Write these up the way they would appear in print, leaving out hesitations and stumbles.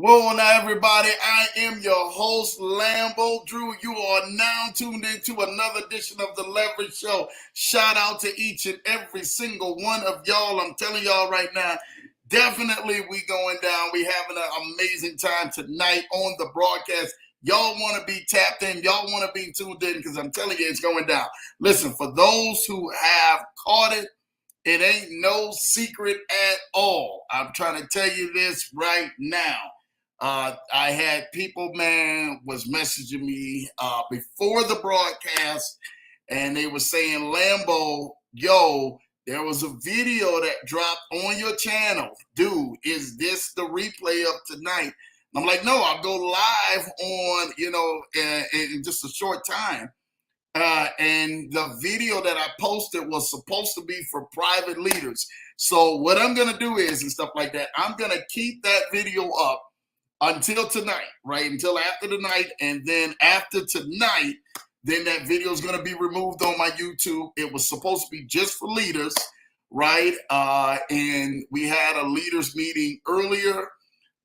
Well, now, everybody, I am your host, Lambo Drew. You are now tuned into another edition of the Leverage Show. Shout out to each and every single one of y'all. I'm telling y'all right now, definitely we going down. We having an amazing time tonight on the broadcast. Y'all want to be tapped in. Y'all want to be tuned in because I'm telling you, it's going down. Listen, for those who have caught it, it ain't no secret at all. I'm trying to tell you this right now. I had people, man, was messaging me before the broadcast, and they were saying, Lambo, yo, there was a video that dropped on your channel. Dude, is this the replay of tonight? And I'm like, no, I'll go live on, in just a short time. And the video that I posted was supposed to be for private leaders. So what I'm going to do is, and stuff like that, I'm going to keep that video up until tonight, right? Until after the night. And then after tonight, then that video is going to be removed on my YouTube. It was supposed to be just for leaders, right? And we had a leaders meeting earlier.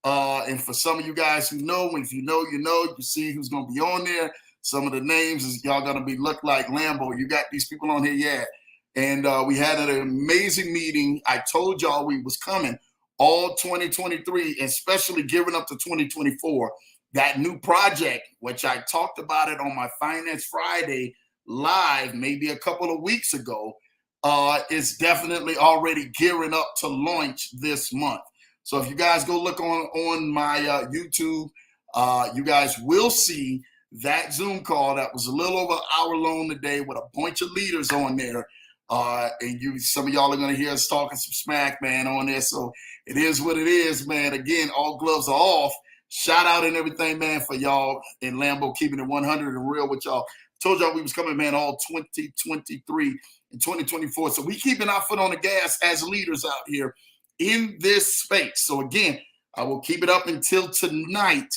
And for some of you guys who know, if you know, you see who's going to be on there. Some of the names is y'all going to be look like Lambo. You got these people on here, yeah. And we had an amazing meeting. I told y'all we was coming all 2023, especially gearing up to 2024. That new project, which I talked about it on my Finance Friday live maybe a couple of weeks ago, is definitely already gearing up to launch this month. So if you guys go look on my YouTube, you guys will see that Zoom call that was a little over an hour long today with a bunch of leaders on there. And some of y'all are going to hear us talking some smack, man, on there. So it is what it is, man. Again, all gloves are off. Shout out and everything, man, for y'all and Lambo keeping it 100 and real with y'all. Told y'all we was coming, man, all 2023 and 2024. So we keeping our foot on the gas as leaders out here in this space. So again, I will keep it up until tonight.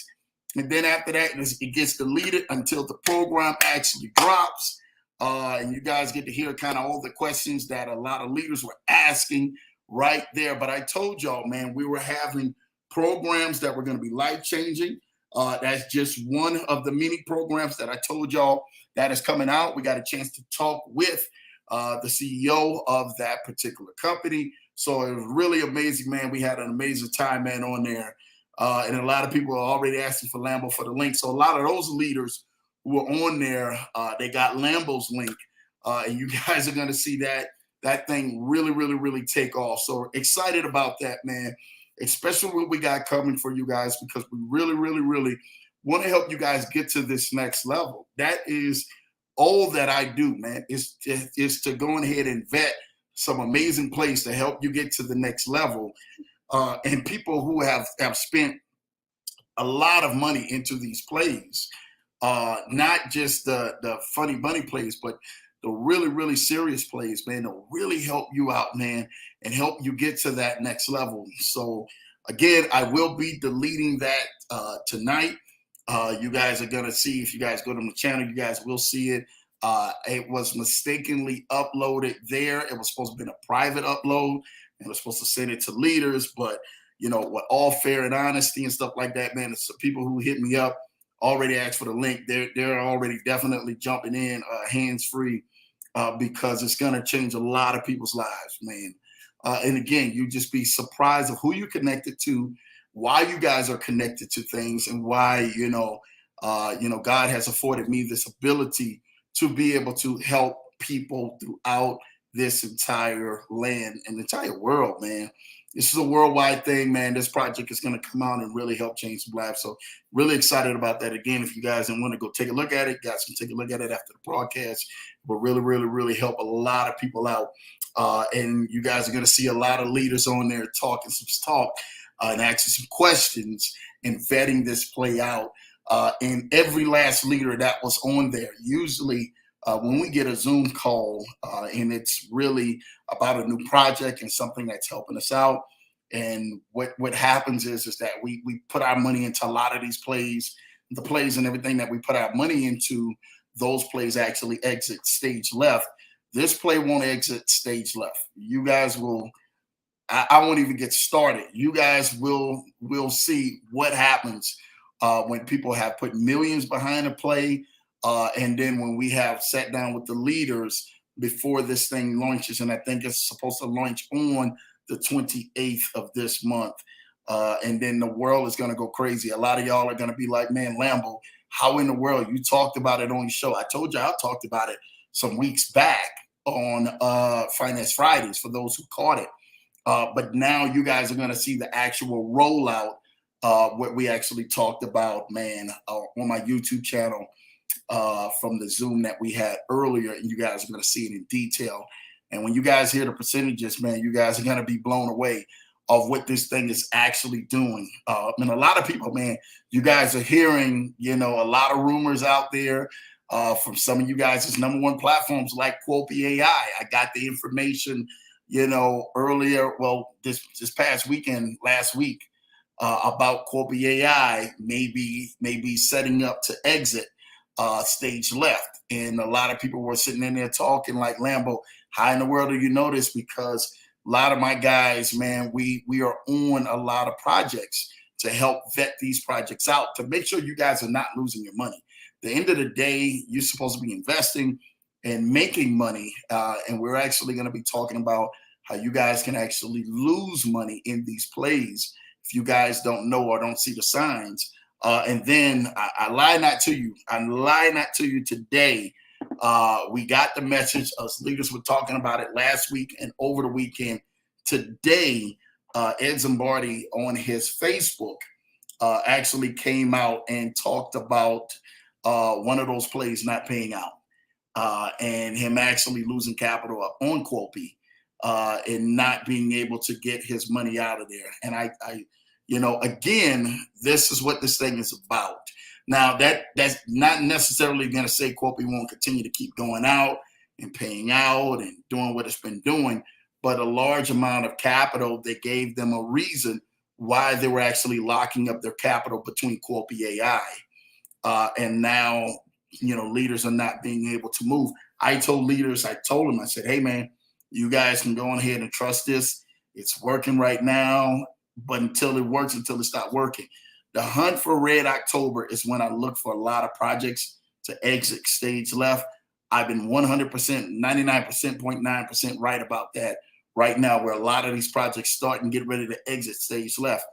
And then after that, it gets deleted until the program actually drops. And you guys get to hear kind of all the questions that a lot of leaders were asking right there. But I told y'all, man, we were having programs that were going to be life-changing. That's just one of the many programs that I told y'all that is coming out. We got a chance to talk with the CEO of that particular company. So it was really amazing, man. We had an amazing time, man, on there. And a lot of people are already asking for Lambo for the link. So a lot of those leaders who were on there, they got Lambo's link. And you guys are going to see that thing really, really, really take off. So excited about that, man, especially what we got coming for you guys, because we really, really, really want to help you guys get to this next level. That is all that I do, man, is to go ahead and vet some amazing plays to help you get to the next level. And people who have spent a lot of money into these plays, not just the funny bunny plays, but the really, really serious plays, man, to really help you out, man, and help you get to that next level. So again, I will be deleting that tonight. You guys are going to see, if you guys go to my channel, you guys will see it. It was mistakenly uploaded there. It was supposed to have been a private upload. And we're supposed to send it to leaders, but with all fair and honesty and stuff like that, man, it's the people who hit me up already asked for the link. They're already definitely jumping in hands free because it's gonna change a lot of people's lives, man. And again, you just be surprised of who you're connected to, why you guys are connected to things, and why God has afforded me this ability to be able to help people throughout this entire land and entire world, man. This is a worldwide thing, man. This project is going to come out and really help change some lives. So really excited about that. Again, if you guys want to go take a look at it, guys can take a look at it after the broadcast. But really, really, really help a lot of people out. And you guys are going to see a lot of leaders on there talking some talk and asking some questions and vetting this play out. And every last leader that was on there, usually when we get a Zoom call and it's really about a new project and something that's helping us out, and what happens is that we put our money into a lot of these plays, the plays and everything that we put our money into, those plays actually exit stage left. This play won't exit stage left. You guys will I won't even get started. You guys will see what happens when people have put millions behind a play, and then when we have sat down with the leaders before this thing launches, and I think it's supposed to launch on the 28th of this month. And then the world is going to go crazy. A lot of y'all are going to be like, man, Lambo, how in the world? You talked about it on your show. I told you I talked about it some weeks back on Finance Fridays for those who caught it. But now you guys are going to see the actual rollout, what we actually talked about, man, on my YouTube channel from the Zoom that we had earlier. And you guys are going to see it in detail. And when you guys hear the percentages, man, you guys are going to be blown away of what this thing is actually doing. And a lot of people, man, you guys are hearing, a lot of rumors out there from some of you guys' #1 platforms like Quopi AI. I got the information earlier, well, this past weekend, last week, about Quopi AI maybe setting up to exit stage left. And a lot of people were sitting in there talking like, Lambo, how in the world do you know this? Because a lot of my guys, man, we are on a lot of projects to help vet these projects out to make sure you guys are not losing your money. At the end of the day, you're supposed to be investing and making money. And we're actually going to be talking about how you guys can actually lose money in these plays if you guys don't know or don't see the signs. And then I lie not to you. I lie not to you today. We got the message. Us leaders were talking about it last week and over the weekend. Today, Ed Zimbardi on his Facebook actually came out and talked about one of those plays not paying out and him actually losing capital on Quopi and not being able to get his money out of there. And I again, this is what this thing is about. Now, that's not necessarily going to say Quopi won't continue to keep going out and paying out and doing what it's been doing, but a large amount of capital that gave them a reason why they were actually locking up their capital between Quopi AI. And now, leaders are not being able to move. I told them, I said, hey, man, you guys can go on ahead and trust this. It's working right now, but until it stops working. The hunt for Red October is when I look for a lot of projects to exit stage left. I've been 100%, 99.9% right about that right now, where a lot of these projects start and get ready to exit stage left.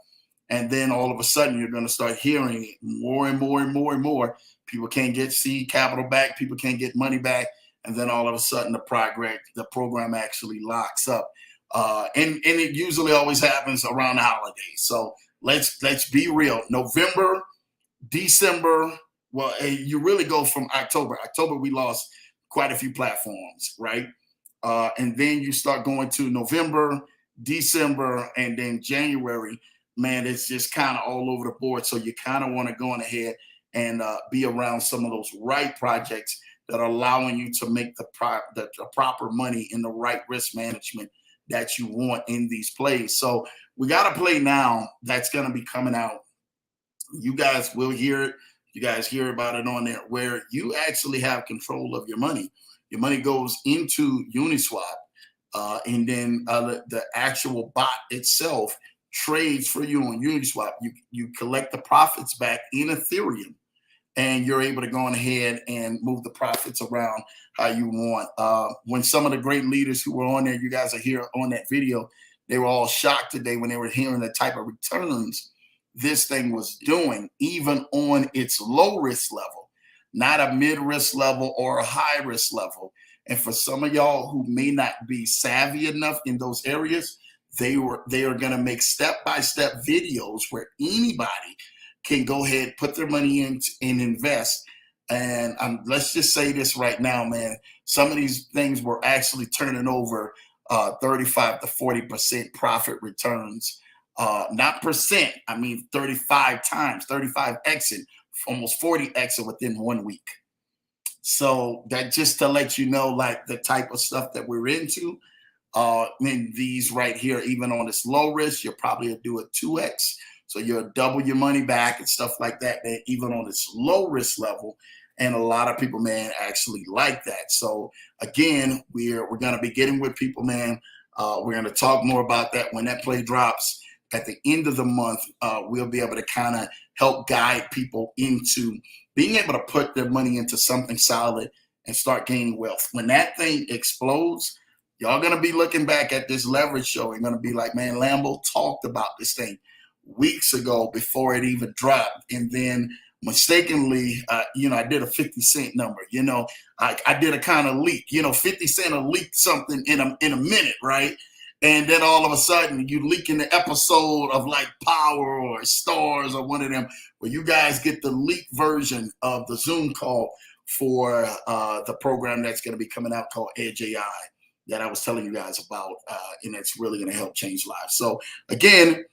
And then all of a sudden, you're going to start hearing it more and more and more and more. People can't get seed capital back. People can't get money back. And then all of a sudden, the program actually locks up. And it usually always happens around the holidays. So let's be real. November, December, well, you really go from October. October, we lost quite a few platforms, right? And then you start going to November, December, and then January. Man, it's just kind of all over the board. So you kind of want to go on ahead and be around some of those right projects that are allowing you to make the proper money in the right risk management that you want in these plays. So we got a play now that's going to be coming out. You guys will hear it. You guys hear about it on there, where you actually have control of your money. Your money goes into Uniswap, and then the actual bot itself trades for you on Uniswap. You collect the profits back in Ethereum, and you're able to go on ahead and move the profits around how you want. When some of the great leaders who were on there, you guys are here on that video, they were all shocked today when they were hearing the type of returns this thing was doing, even on its low risk level, not a mid risk level or a high risk level. And for some of y'all who may not be savvy enough in those areas, they are going to make step-by-step videos where anybody can go ahead, put their money in and invest. And let's just say this right now, man, some of these things were actually turning over 35 to 40% profit returns. Not percent, I mean 35 times, 35xing, almost 40xing within 1 week. So that just to let you know, like, the type of stuff that we're into. In these right here, even on this low risk, you'll probably do a 2x. So you'll double your money back and stuff like that, man, even on this low risk level. And a lot of people, man, actually like that. So again, we're going to be getting with people, man, We're going to talk more about that when that play drops at the end of the month. We'll be able to kind of help guide people into being able to put their money into something solid and start gaining wealth. When that thing explodes, y'all going to be looking back at this leverage show and going to be like, man, Lambo talked about this thing weeks ago before it even dropped. And then mistakenly, I did a 50 cent number. I did a kind of leak. 50 Cent will leak something in a minute, right? And then all of a sudden, you leak in the episode of like Power or Stars or one of them, where you guys get the leak version of the Zoom call for the program that's going to be coming out called Edge AI that I was telling you guys about, and it's really going to help change lives. So again,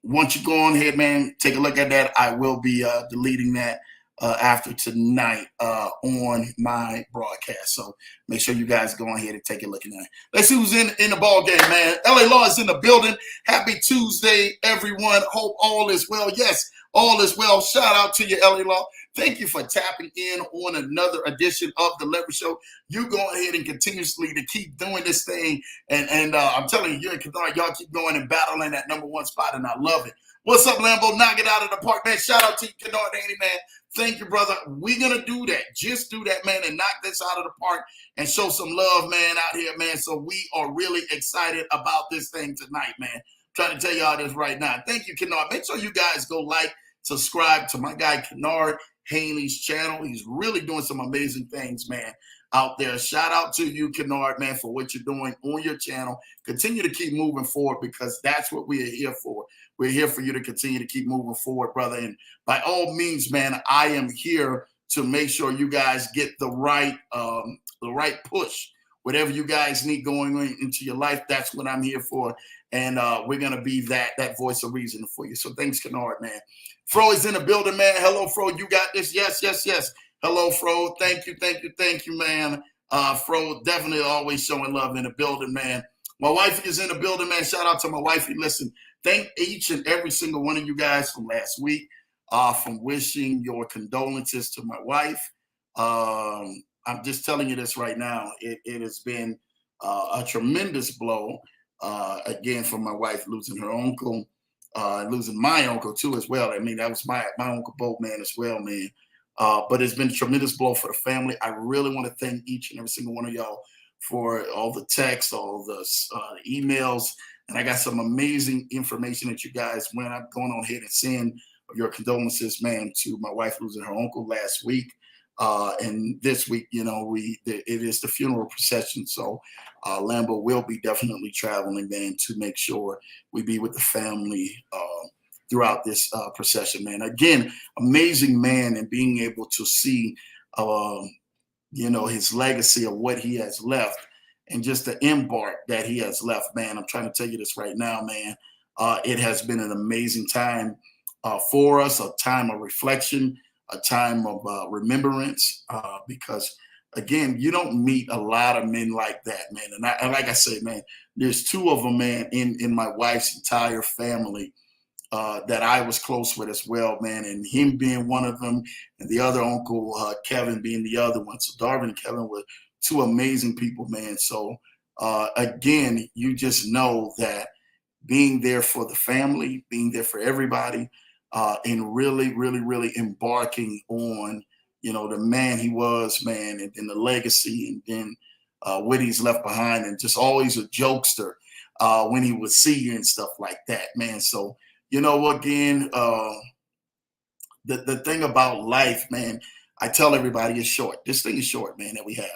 once you go on ahead, man, take a look at that. I will be deleting that after tonight on my broadcast. So make sure you guys go on ahead and take a look at that. Let's see who's in the ball game, man. LA Law is in the building. Happy Tuesday, everyone. Hope all is well. Yes, all is well. Shout out to you, LA Law. Thank you for tapping in on another edition of the Leverage Show. You go ahead and continuously to keep doing this thing. And I'm telling you, you and Kennard, y'all keep going and battling that #1 spot, and I love it. What's up, Lambo? Knock it out of the park, man. Shout out to you, Kennard, Danny, man. Thank you, brother. We're going to do that. Just do that, man, and knock this out of the park and show some love, man, out here, man. So we are really excited about this thing tonight, man. Trying to tell y'all this right now. Thank you, Kennard. Make sure you guys go like, subscribe to my guy, Kennard Haney's channel. He's really doing some amazing things, man, out there. Shout out to you, Kennard, man, for what you're doing on your channel. Continue to keep moving forward, because that's what we are here for. We're here for you to continue to keep moving forward, brother. And by all means, man, I am here to make sure you guys get the right push. Whatever you guys need going on into your life, that's what I'm here for. And we're going to be that voice of reason for you. So thanks, Kennard, man. Fro is in the building, man. Hello, Fro. You got this? Yes. Hello, Fro. Thank you, man. Fro definitely always showing love in the building, man. My wife is in the building, man. Shout out to my wifey. Listen, thank each and every single one of you guys from last week, from wishing your condolences to my wife. I'm just telling you this right now. It has been a tremendous blow, again, for my wife losing her uncle, losing my uncle too as well. I mean, that was my Uncle Bo, man, as well, man. But it's been a tremendous blow for the family. I really want to thank each and every single one of y'all for all the texts, all the emails. And I got some amazing information that you guys went up going on ahead and send your condolences, man, to my wife losing her uncle last week. And this week, it is the funeral procession. So Lambo will be definitely traveling, man, to make sure we be with the family throughout this procession, man. Again, amazing man, and being able to see, his legacy of what he has left, and just the embark that he has left, man. I'm trying to tell you this right now, man. It has been an amazing time for us, a time of reflection, a time of remembrance, because, again, you don't meet a lot of men like that, man. And like I said, man, there's two of them, man, in my wife's entire family that I was close with as well, man. And him being one of them, and the other uncle, Kevin, being the other one. So Darvin and Kevin were two amazing people, man. So again, you just know that being there for the family, being there for everybody, and really, really, really embarking on, the man he was, man, and then the legacy, and then what he's left behind, and just always a jokester when he would see you and stuff like that, man. So, again, the thing about life, man, I tell everybody, is short. This thing is short, man, that we have.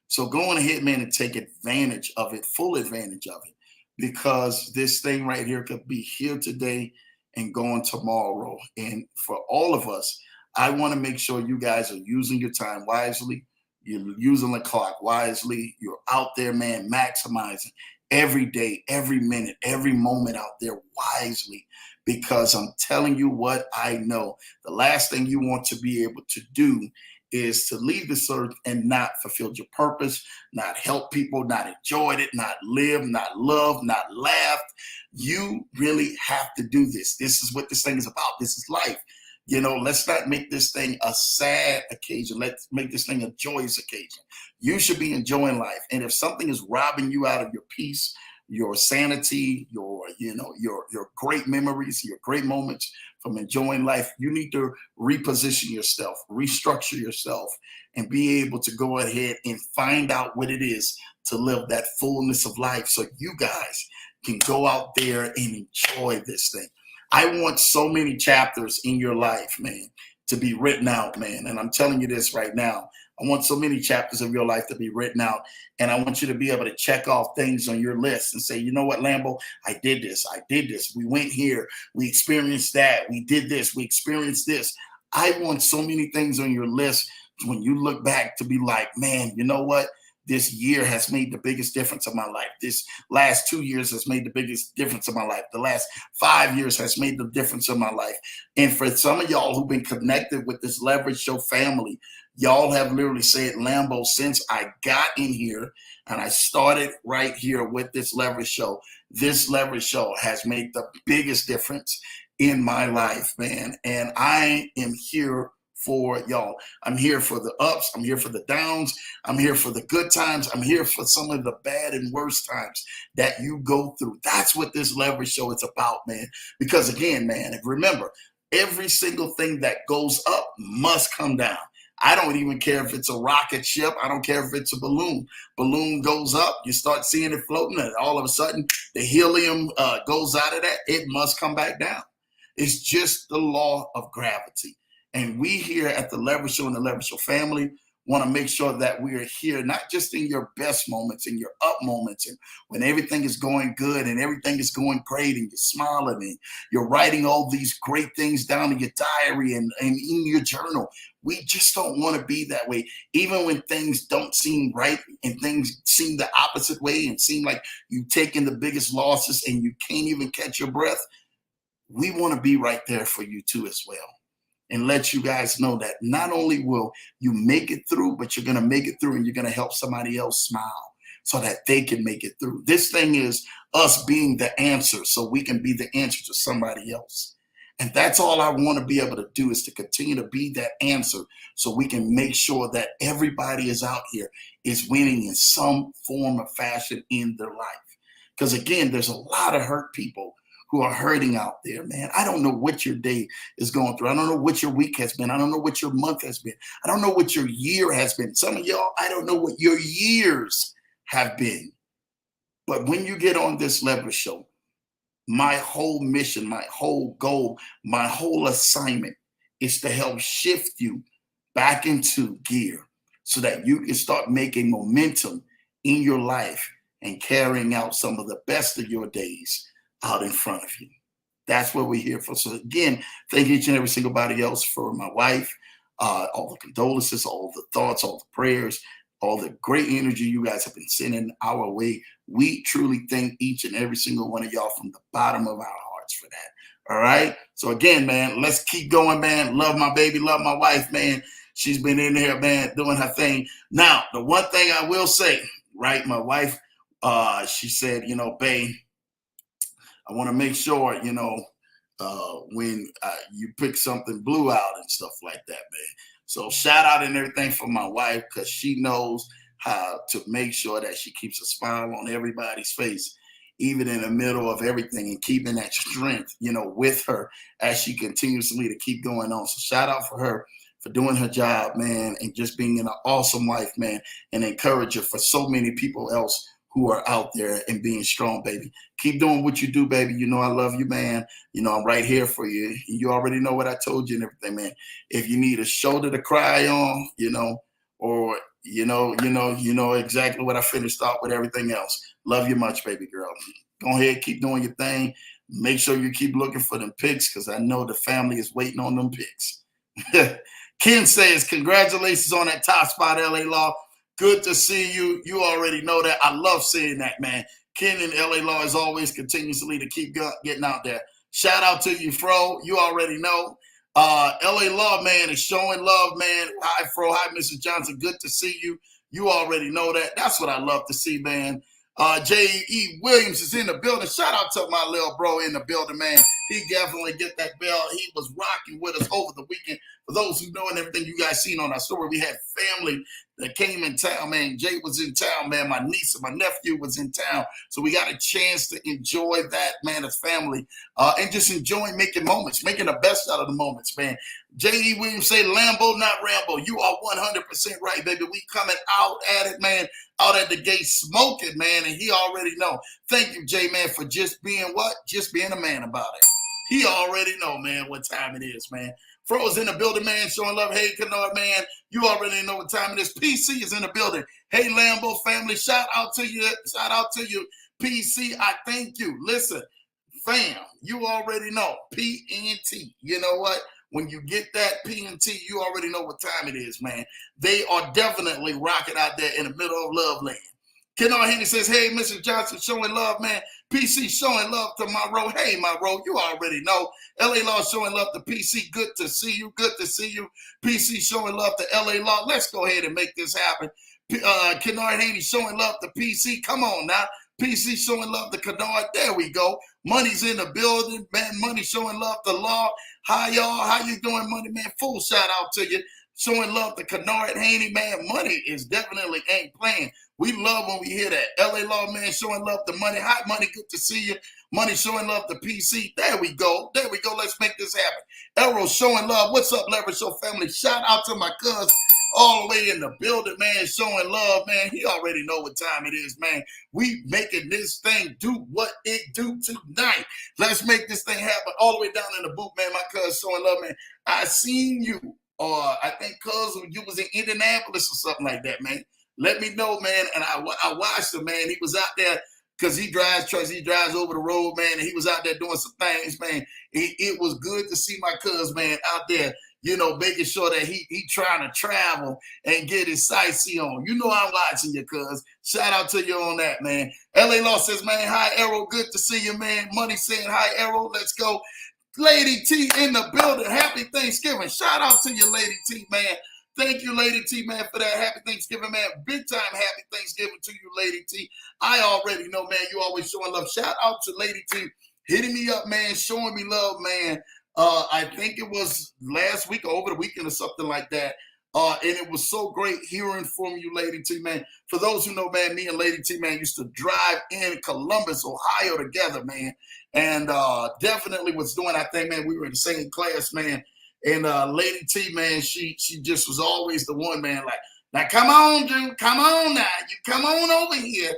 So go on ahead, man, and take advantage of it, full advantage of it, because this thing right here could be here today and gone tomorrow. And for all of us, I want to make sure you guys are using your time wisely. You're using the clock wisely. You're out there, man, maximizing every day, every minute, every moment out there wisely, because I'm telling you what I know. The last thing you want to be able to do is to leave this earth and not fulfill your purpose, not help people, not enjoyed it, not live, not love, not laugh. You really have to do this. This is what this thing is about. This is life. Let's not make this thing a sad occasion. Let's make this thing a joyous occasion. You should be enjoying life. And if something is robbing you out of your peace, your sanity, your great memories, your great moments from enjoying life. You need to reposition yourself, restructure yourself, and be able to go ahead and find out what it is to live that fullness of life so you guys can go out there and enjoy this thing. I want so many chapters in your life, man, to be written out, man. And I'm telling you this right now. I want so many chapters of your life to be written out. And I want you to be able to check off things on your list and say, you know what, Lambo, I did this. I did this. We went here. We experienced that. We did this. We experienced this. I want so many things on your list when you look back to be like, man, you know what? This year has made the biggest difference of my life. This last 2 years has made the biggest difference of my life. The last 5 years has made the difference of my life. And for some of y'all who've been connected with this Leverage Show family, y'all have literally said, Lambo, since I got in here and I started right here with this Leverage Show, this Leverage Show has made the biggest difference in my life, man. And I am here for y'all. I'm here for the ups. I'm here for the downs. I'm here for the good times. I'm here for some of the bad and worst times that you go through. That's what this Leverage Show is about, man. Because again, man, remember, every single thing that goes up must come down. I don't even care if it's a rocket ship. I don't care if it's a balloon. Balloon goes up, you start seeing it floating, and all of a sudden the helium goes out of that. It must come back down. It's just the law of gravity. And we here at the Leverage Show and the Leverage Show family want to make sure that we are here, not just in your best moments, in your up moments, and when everything is going good and everything is going great and you're smiling and you're writing all these great things down in your diary and in your journal. We just don't want to be that way. Even when things don't seem right and things seem the opposite way and seem like you've taken the biggest losses and you can't even catch your breath, we want to be right there for you too as well. And let you guys know that not only will you make it through, but you're going to make it through and you're going to help somebody else smile so that they can make it through. This thing is us being the answer so we can be the answer to somebody else. And that's all I want to be able to do, is to continue to be that answer so we can make sure that everybody is out here is winning in some form or fashion in their life. Because again, there's a lot of hurt people who are hurting out there, man. I don't know what your day is going through. I don't know what your week has been. I don't know what your month has been. I don't know what your year has been. Some of y'all, I don't know what your years have been. But when you get on this Leverage Show, my whole mission, my whole goal, my whole assignment is to help shift you back into gear so that you can start making momentum in your life and carrying out some of the best of your days out in front of you. That's what we're here for. So again, thank each and every single body else for my wife, all the condolences, all the thoughts, all the prayers, all the great energy you guys have been sending our way. We truly thank each and every single one of y'all from the bottom of our hearts for that. All right. So again, man, let's keep going, man. Love my baby, love my wife, man. She's been in there, man, doing her thing. Now, the one thing I will say, right, my wife, she said, babe, I want to make sure, when you pick something blue out and stuff like that, man. So shout out and everything for my wife, because she knows how to make sure that she keeps a smile on everybody's face, even in the middle of everything, and keeping that strength, with her as she continuously to keep going on. So shout out for her for doing her job, man, and just being an awesome wife, man, and encourager for so many people else who are out there and being strong, baby. Keep doing what you do, baby. I love you, man. I'm right here for you. You already know what I told you and everything, man. If you need a shoulder to cry on, or you know exactly what I finished off with everything else. Love you much, baby girl. Go ahead, keep doing your thing. Make sure you keep looking for them pics, because I know the family is waiting on them pics. Ken says, congratulations on that top spot, LA Law. Good to see you. You already know that. I love seeing that, man. Ken and LA Law is always continuously to keep getting out there. Shout out to you, Fro. You already know. LA Law, man, is showing love, man. Hi, Fro. Hi, Mrs. Johnson. Good to see you. You already know that. That's what I love to see, man. J.E. Williams is in the building. Shout out to my little bro in the building, man. He definitely get that bell. He was rocking with us over the weekend. For those who know and everything you guys seen on our story, we had family that came in town, man. Jay was in town, man. My niece and my nephew was in town. So we got a chance to enjoy that, man, as family, and just enjoying making moments, making the best out of the moments, man. J.E. Williams say, Lambo, not Rambo. You are 100% right, baby. We coming out at it, man, out at the gate smoking, man, and he already know. Thank you, J, man, for just being what? Just being a man about it. He already know, man, what time it is, man. Fro's in the building, man, showing love. Hey, Kennard, man, you already know what time it is. PC is in the building. Hey, Lambo family, shout out to you. Shout out to you, PC. I thank you. Listen, fam, you already know. PNT. You know what? When you get that PNT, you already know what time it is, man. They are definitely rocking out there in the middle of love land. Kennard Henry says, hey, Mr. Johnson, showing love, man. PC showing love to Monroe. Hey, Monroe, you already know. LA Law showing love to PC. Good to see you. Good to see you. PC showing love to LA Law. Let's go ahead and make this happen. Kennard Haney showing love to PC. Come on now. PC showing love to Kennard. There we go. Money's in the building, man. Money showing love to Law. Hi, y'all. How you doing, Money, man? Full shout out to you. Showing love to Kennard Haney, man. Money is definitely ain't playing. We love when we hear that. LA Law, man, showing love to Money. Hi, Money, good to see you. Money showing love to PC. There we go. There we go. Let's make this happen. Errol showing love. What's up, Leverage Show family? Shout out to my cousin all the way in the building, man, showing love, man. He already know what time it is, man. We making this thing do what it do tonight. Let's make this thing happen all the way down in the booth, man. My cousin showing love, man. I seen you. I think cuz you was in Indianapolis or something like that, man. Let me know, man. And I watched him, man. He was out there because he drives trucks. He drives over the road, man. And he was out there doing some things, man. It was good to see my cuz, man, out there, you know, making sure that he trying to travel and get his sightsee on. You know I'm watching you, cuz. Shout out to you on that, man. LA Law says, man, hi, Arrow. Good to see you, man. Money saying, hi, Arrow. Let's go. Lady T in the building. Happy Thanksgiving. Shout out to you, Lady T, man. Thank you, Lady T, man, for that. Happy Thanksgiving, man. Big time happy Thanksgiving to you, Lady T. I already know, man, you always showing love. Shout out to Lady T, hitting me up, man, showing me love, man. I think it was last week or over the weekend or something like that. And it was so great hearing from you, Lady T, man. For those who know, man, me and Lady T, man, used to drive in Columbus, Ohio together, man. And definitely was doing, I think, man, we were in the same class, man. And Lady T, man, she just was always the one, man, like, now come on, Drew, come on now. You come on over here.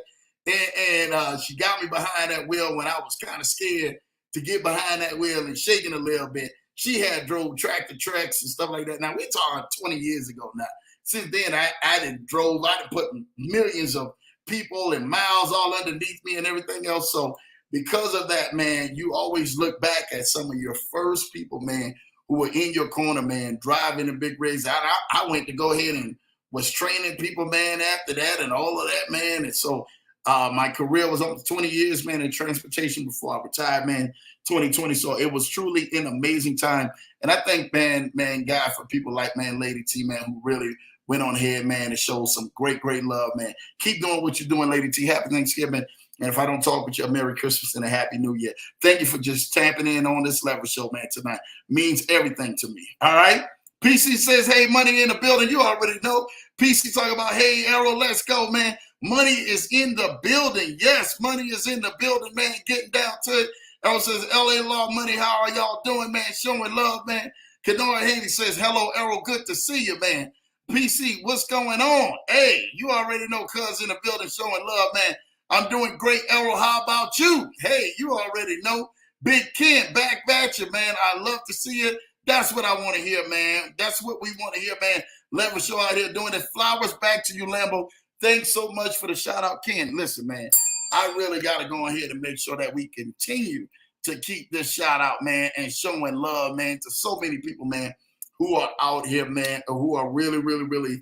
And she got me behind that wheel when I was kind of scared to get behind that wheel and shaking a little bit. She had drove tractor tracks and stuff like that. Now, we're talking 20 years ago now. Since then, I done put millions of people and miles all underneath me and everything else. So because of that, man, you always look back at some of your first people, man, who were in your corner, man, driving the big rigs. I went to go ahead and was training people, man, after that and all of that, man. And so my career was almost 20 years, man, in transportation before I retired, man, 2020. So it was truly an amazing time. And I thank, man, God, for people like, man, Lady T, man, who really went on ahead, man, and showed some great, great love, man. Keep doing what you're doing, Lady T. Happy Thanksgiving. And if I don't talk with you, a Merry Christmas and a Happy New Year. Thank you for just tapping in on this Leverage Show, man, tonight. Means everything to me. All right? PC says, hey, Money in the building. You already know. PC talking about, hey, Arrow, let's go, man. Money is in the building. Yes, Money is in the building, man. Getting down to it. Arrow says, LA Law, Money, how are y'all doing, man? Showing love, man. Kennard Haney says, hello, Arrow, good to see you, man. PC, what's going on? Hey, you already know cuz in the building showing love, man. I'm doing great, Errol. How about you? Hey, you already know. Big Ken, back at you, man. I love to see it. That's what I want to hear, man. That's what we want to hear, man. Leverage Show out here doing it. Flowers back to you, Lambo. Thanks so much for the shout out, Ken. Listen, man, I really got to go ahead and make sure that we continue to keep this shout out, man, and showing love, man, to so many people, man, who are out here, man, who are really, really, really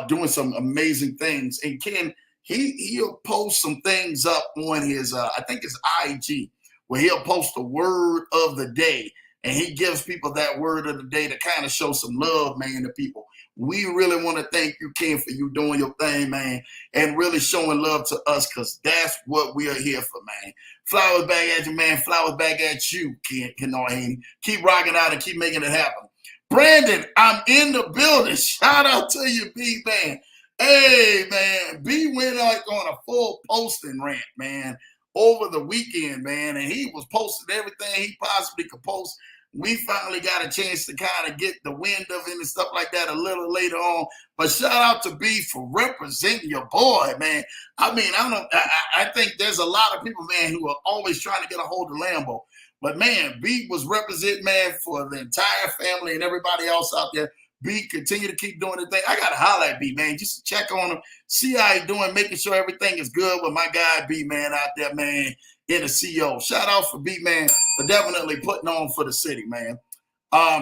doing some amazing things. And Ken, he'll post some things up on his, I think it's IG, where he'll post the word of the day. And he gives people that word of the day to kind of show some love, man, to people. we really want to thank you, Ken, for you doing your thing, man, and really showing love to us, because that's what we are here for, man. Flowers back at you, man. Flowers back at you, Ken Haney. Keep rocking out and keep making it happen. Brandon, I'm in the building. Shout out to you, B, man. Hey, man, B went like on a full posting rant, man, over the weekend, man, and he was posting everything he possibly could post. We finally got a chance to kind of get the wind of it and stuff like that a little later on. But shout out to B for representing your boy, man. I mean, I think there's a lot of people, man, who are always trying to get a hold of Lambo. But, man, B was representing, man, for the entire family and everybody else out there. B, continue to keep doing the thing. I got to holler at B, man, just to check on him, see how he's doing, making sure everything is good with my guy B, man, out there, man, in the CEO. Shout out for B, man, for definitely putting on for the city, man.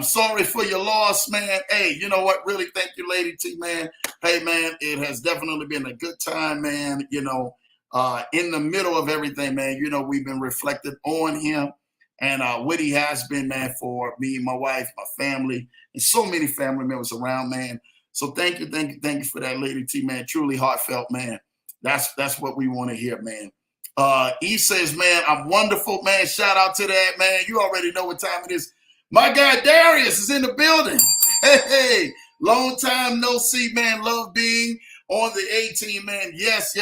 Sorry for your loss, man. Hey, you know what? Really, thank you, Lady T, man. Hey, man, it has definitely been a good time, man. You know, in the middle of everything, man, you know, we've been reflected on him and what he has been, man, for me, my wife, my family, and so many family members around, man. So thank you for that, Lady T, man. Truly heartfelt, man. That's what we want to hear, man. He says, man, I'm wonderful, man. Shout out to that, man. You already know what time it is. My guy Darius is in the building. Hey, long time no see, man. Love being on the 18, man. Yes.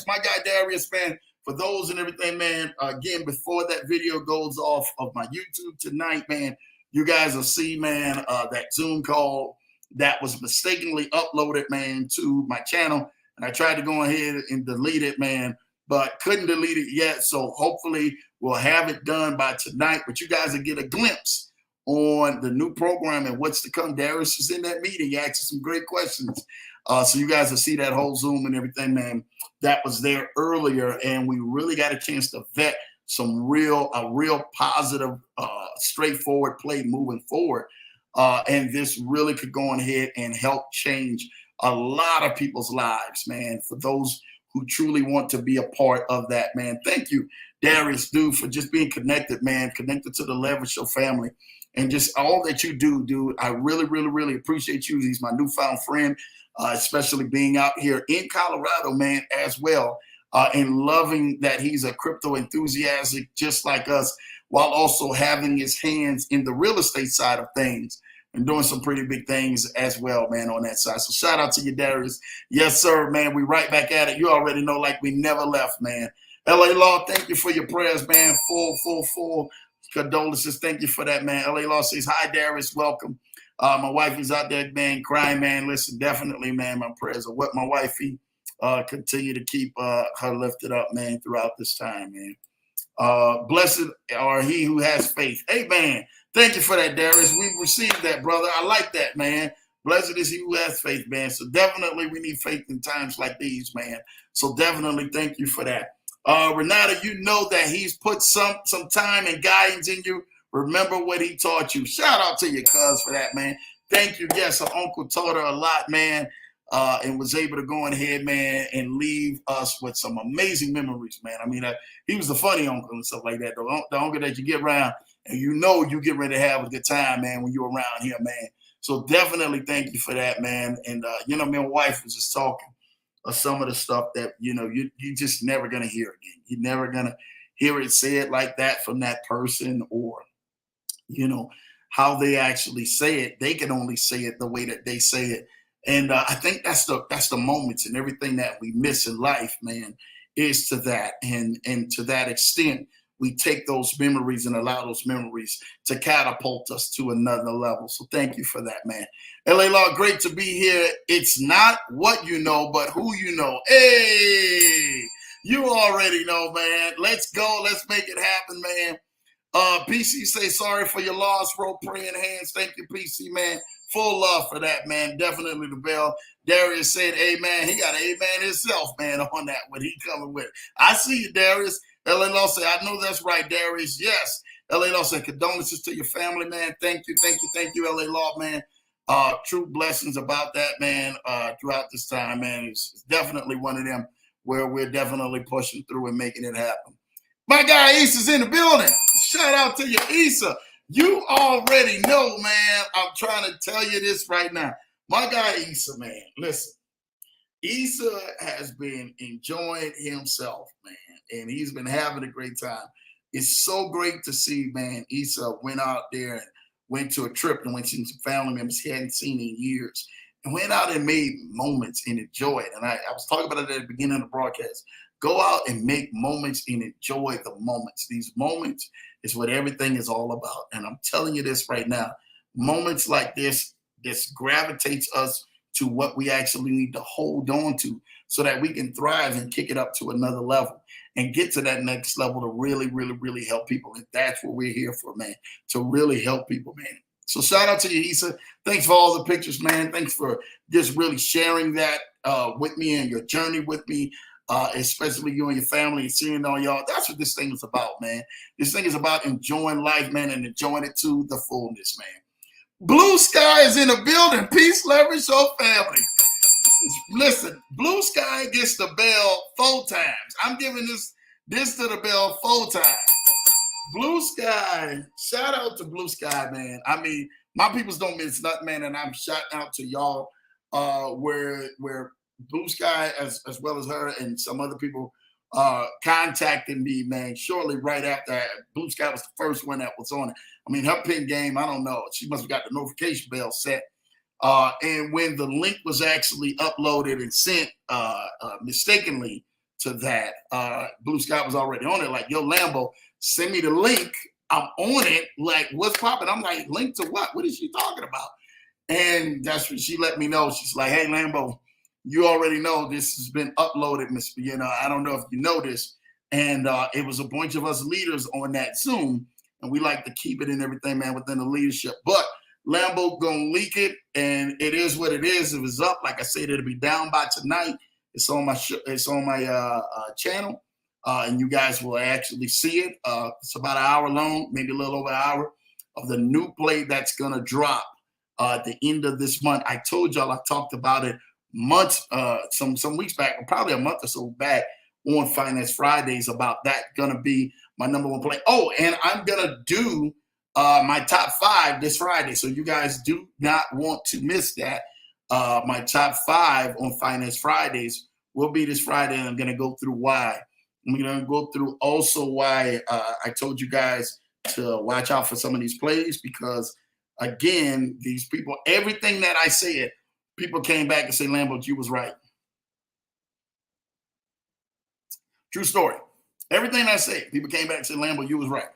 My guy Darius, man. For those and everything, man. Again, before that video goes off of my YouTube tonight, man, you guys will see, man, that Zoom call that was mistakenly uploaded, man, to my channel. And I tried to go ahead and delete it, man, but couldn't delete it yet. So hopefully we'll have it done by tonight. But you guys will get a glimpse on the new program and what's to come. Darius is in that meeting. He asked some great questions. So you guys will see that whole Zoom and everything, man, that was there earlier. And we really got a chance to vet a real positive, straightforward play moving forward. And this really could go on ahead and help change a lot of people's lives, man, for those who truly want to be a part of that, man. Thank you, Darius, dude, for just being connected, man, connected to the Leverage Show family. And just all that you do, dude, I really appreciate you. He's my newfound friend, especially being out here in Colorado, man, as well, and loving that he's a crypto enthusiast just like us, while also having his hands in the real estate side of things and doing some pretty big things as well, man, on that side. So shout out to you, Darius. Yes, sir, man. We right back at it. You already know, like we never left, man. LA Law, thank you for your prayers, man. Full condolences. Thank you for that, man. LA Law says, hi, Darius. Welcome. My wife is out there, man, crying, man. Listen, definitely, man, my prayers are with my wifey. Continue to keep her lifted up, man, throughout this time, man. Blessed are he who has faith. Hey, man, thank you for that, Darius. We received that, brother. I like that, man. Blessed is he who has faith, man. So definitely we need faith in times like these, man. So definitely thank you for that. Renata, you know that he's put some time and guidance in you. Remember what he taught you. Shout out to your cuz for that, man. Thank you. Yes, her uncle taught her a lot, man, and was able to go ahead, man, and leave us with some amazing memories, man. I mean, he was the funny uncle and stuff like that, though. The uncle that you get around and you know you get ready to have a good time, man, when you're around here, man. So definitely thank you for that, man. And, you know, me and my wife was just talking of some of the stuff that, you know, you just never going to hear again. You're never going to hear it said like that from that person, or, you know, how they actually say it. They can only say it the way that they say it. And I think that's the moments and everything that we miss in life, man, is to that. And to that extent, we take those memories and allow those memories to catapult us to another level. So thank you for that, man. LA Law, great to be here. It's not what you know, but who you know. Hey, you already know, man. Let's go. Let's make it happen, man. PC say sorry for your loss, bro. Praying hands. Thank you, PC, man. Full love for that, man. Definitely the bell. Darius said amen. He got an amen himself, man, on that, what he coming with. I see you, Darius. LA Law said, I know that's right, Darius. Yes. LA Law said, condolences to your family, man. Thank you, LA Law, man. True blessings about that, man, throughout this time, man. It's definitely one of them where we're definitely pushing through and making it happen. My guy Issa's in the building. Shout out to you, Issa. You already know, man. I'm trying to tell you this right now. My guy Issa, man. Listen, Issa has been enjoying himself, man, and he's been having a great time. It's so great to see, man. Issa went out there and went to a trip and went to some family members he hadn't seen in years, and went out and made moments and enjoy it. And I was talking about it at the beginning of the broadcast. Go out and make moments and enjoy the moments. These moments is what everything is all about. And I'm telling you this right now. Moments like this gravitates us to what we actually need to hold on to so that we can thrive and kick it up to another level and get to that next level to really, really, really help people. And that's what we're here for, man, to really help people, man. So shout out to you, Issa. Thanks for all the pictures, man. Thanks for just really sharing that with me and your journey with me, especially you and your family and seeing all y'all. That's what this thing is about, man. This thing is about enjoying life, man, and enjoying it to the fullness, man. Blue Sky is in the building. Peace, Leverage Show family. Listen, Blue Sky gets the bell 4 times. I'm giving this to the bell 4 times. Blue Sky, shout out to Blue Sky, man. I mean, my peoples don't miss nothing, man, and I'm shouting out to y'all where Blue Sky, as well as her and some other people, contacted me, man, shortly right after. Blue Sky was the first one that was on it. I mean, her pin game, I don't know. She must have got the notification bell set. And when the link was actually uploaded and sent mistakenly to that, Blue Sky was already on it. Like, yo, Lambo, send me the link. I'm on it. Like, what's popping? I'm like, link to what? What is she talking about? And that's when she let me know. She's like, hey, Lambo, you already know this has been uploaded, Miss. You know, I don't know if you know this. And it was a bunch of us leaders on that Zoom. And we like to keep it and everything, man, within the leadership. But Lambo gonna leak it, and it is what it is. If it's up, like I said, it'll be down by tonight. It's on my channel, and you guys will actually see it. It's about an hour long, maybe a little over an hour of the new play that's gonna drop at the end of this month. I told y'all I talked about it months, some weeks back, or probably a month or so back on Finance Fridays about that gonna be my number one play. Oh, and I'm gonna do my top 5 this Friday, so you guys do not want to miss that. My top 5 on Finance Fridays will be this Friday, and I'm gonna go through why. I'm gonna go through also why I told you guys to watch out for some of these plays, because again, these people, everything that I said, people came back and say, Lambo, you was right. True story. Everything I said, people came back and said, Lambo, you was right.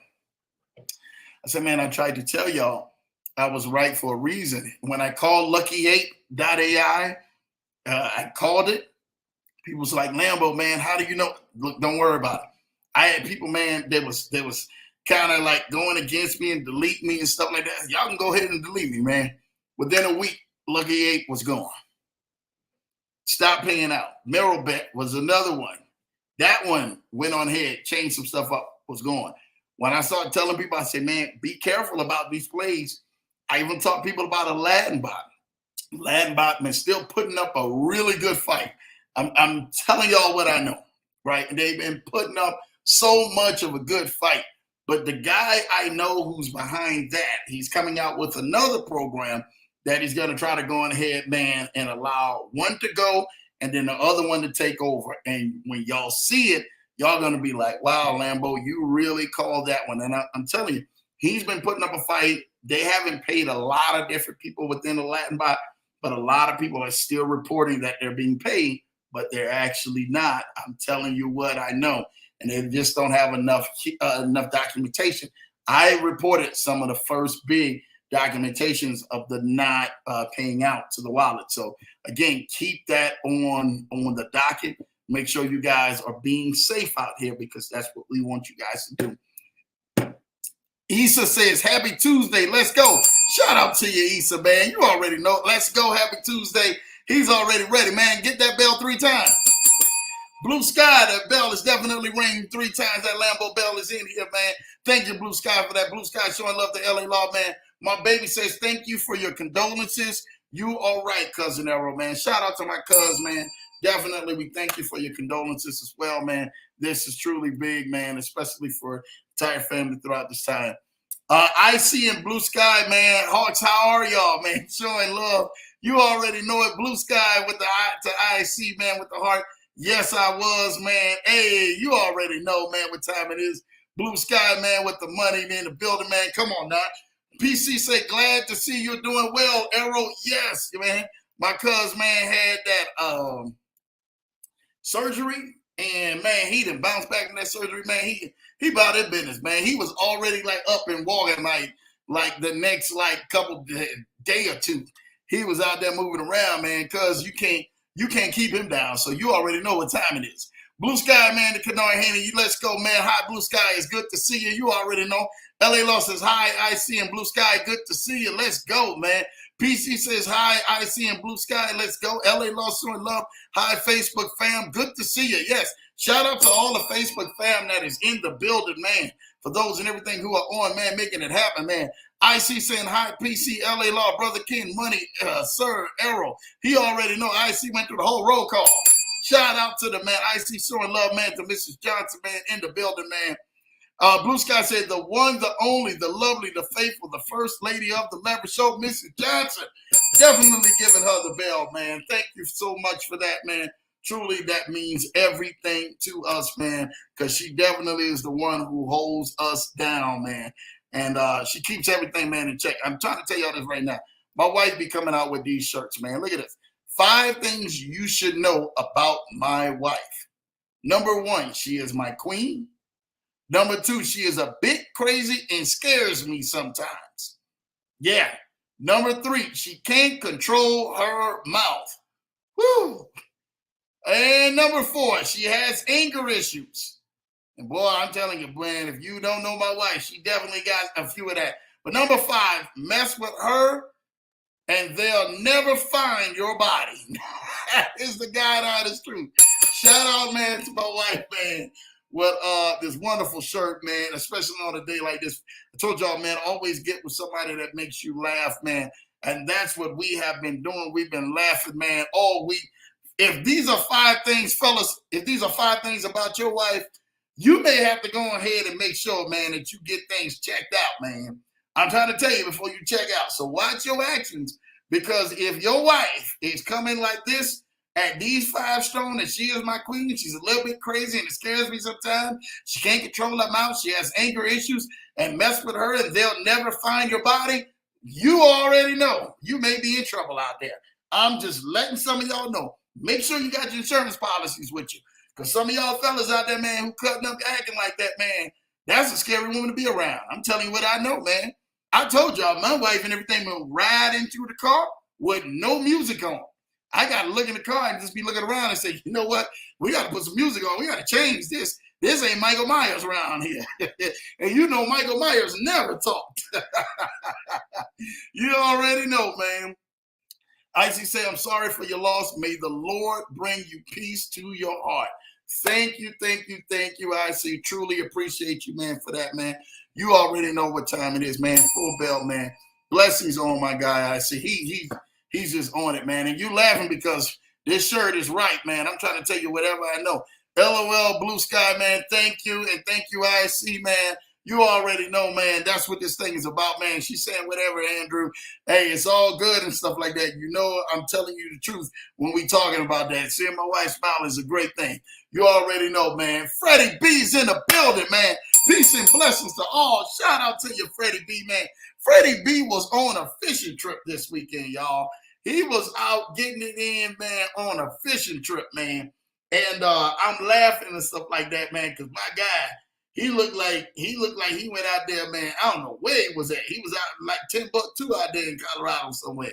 I said, man, I tried to tell y'all I was right for a reason. When I called Lucky8.ai, I called it. People was like, Lambo, man, how do you know? Look, don't worry about it. I had people, man, they was kind of like going against me and delete me and stuff like that. Y'all can go ahead and delete me, man. Within a week, Lucky8 was gone. Stop paying out. Merrillbet was another one. That one went on ahead, changed some stuff up, was gone. When I started telling people, I said, man, be careful about these plays. I even taught people about Aladdin bot. Aladdin bot, man, still putting up a really good fight. I'm telling y'all what I know, right? And they've been putting up so much of a good fight. But the guy I know who's behind that, he's coming out with another program that he's going to try to go on ahead, man, and allow one to go and then the other one to take over. And when y'all see it, y'all going to be like, wow, Lambo, you really called that one. And I'm telling you, he's been putting up a fight. They haven't paid a lot of different people within the Latin bot, but a lot of people are still reporting that they're being paid, but they're actually not. I'm telling you what I know. And they just don't have enough documentation. I reported some of the first big documentations of the not paying out to the wallet. So again, keep that on the docket. Make sure you guys are being safe out here, because that's what we want you guys to do. Issa says, happy Tuesday. Let's go. Shout out to you, Issa, man. You already know. Let's go. Happy Tuesday. He's already ready, man. Get that bell 3 times. Blue Sky, that bell is definitely ringing 3 times. That Lambo bell is in here, man. Thank you, Blue Sky, for that. Blue Sky showing love to LA Law, man. My baby says, thank you for your condolences. You all right, Cousin Arrow, man. Shout out to my cuz, man. Definitely, we thank you for your condolences as well, man. This is truly big, man, especially for the entire family throughout this time. I see in Blue Sky, man. Hawks, how are y'all, man? Showing love You already know it. Blue Sky with the to IC, man, with the heart. Yes, I was, man. Hey, you already know, man, what time it is. Blue Sky, man, with the money in the building, man. Come on now. PC say, glad to see you doing well. Arrow, yes, man. My cuz, man, had that surgery, and man, he done bounced back from that surgery, man. He about his business, man. He was already like up and walking like the next like couple day or two. He was out there moving around, man, cuz you can't keep him down. So you already know what time it is. Blue Sky, man, the Canary Handy, let's go, man. Hi, Blue Sky, it's good to see you. You already know. LA Law says, hi, IC and Blue Sky, good to see you. Let's go, man. PC says, hi, IC and Blue Sky, let's go. LA Law showing love. Hi, Facebook fam, good to see you. Yes, shout out to all the Facebook fam that is in the building, man. For those and everything who are on, man, making it happen, man. IC saying, hi, PC, LA Law, Brother King, Money, Sir, Arrow. He already know. IC went through the whole roll call. Shout out to the man. IC showing love, man, to Mrs. Johnson, man, in the building, man. Blue Sky said, the one, the only, the lovely, the faithful, the first lady of the Leverage Show, Mrs. Johnson. Definitely giving her the bell, man. Thank you so much for that, man. Truly, that means everything to us, man, because she definitely is the one who holds us down, man. And she keeps everything, man, in check. I'm trying to tell y'all this right now. My wife be coming out with these shirts, man. Look at this. 5 things you should know about my wife. Number 1, she is my queen. Number 2, she is a bit crazy and scares me sometimes. Yeah. Number 3, she can't control her mouth. Woo. And number 4, she has anger issues. And boy, I'm telling you, man, if you don't know my wife, she definitely got a few of that. But number 5, mess with her and they'll never find your body. That is the God honest truth. Shout out, man, to my wife, man, with this wonderful shirt, man, especially on a day like this. I told y'all, man, always get with somebody that makes you laugh, man. And that's what we have been doing. We've been laughing, man, all week. If these are 5 things, fellas, if these are 5 things about your wife, you may have to go ahead and make sure, man, that you get things checked out, man. I'm trying to tell you before you check out. So watch your actions, because if your wife is coming like this at these 5 strong, and she is my queen, and she's a little bit crazy and it scares me sometimes, she can't control her mouth, she has anger issues, and mess with her and they'll never find your body, you already know you may be in trouble out there. I'm just letting some of y'all know. Make sure you got your insurance policies with you. Because some of y'all fellas out there, man, who cutting up acting like that, man, that's a scary woman to be around. I'm telling you what I know, man. I told y'all, my wife and everything will ride into the car with no music on. I got to look in the car and just be looking around and say, you know what? We got to put some music on. We got to change this. This ain't Michael Myers around here. And you know Michael Myers never talked. You already know, man. Icy say, I'm sorry for your loss. May the Lord bring you peace to your heart. Thank you, thank you, thank you, Icy. Truly appreciate you, man, for that, man. You already know what time it is, man. Full belt, man. Blessings on my guy, Icy. He's just on it, man. And you laughing because this shirt is right, man. I'm trying to tell you whatever I know. LOL, Blue Sky, man. Thank you, and thank you, IC, man. You already know, man, that's what this thing is about, man. She's saying whatever, Andrew. Hey, it's all good and stuff like that. You know, I'm telling you the truth when we talking about that. Seeing my wife smile is a great thing. You already know, man. Freddie B's in the building, man. Peace and blessings to all. Shout out to you, Freddie B, man. Freddie B was on a fishing trip this weekend, y'all. He was out getting it in, man, on a fishing trip, man. And I'm laughing and stuff like that, man, because my guy, he looked like he went out there, man. I don't know where he was at. He was out like Timbuktu out there in Colorado somewhere.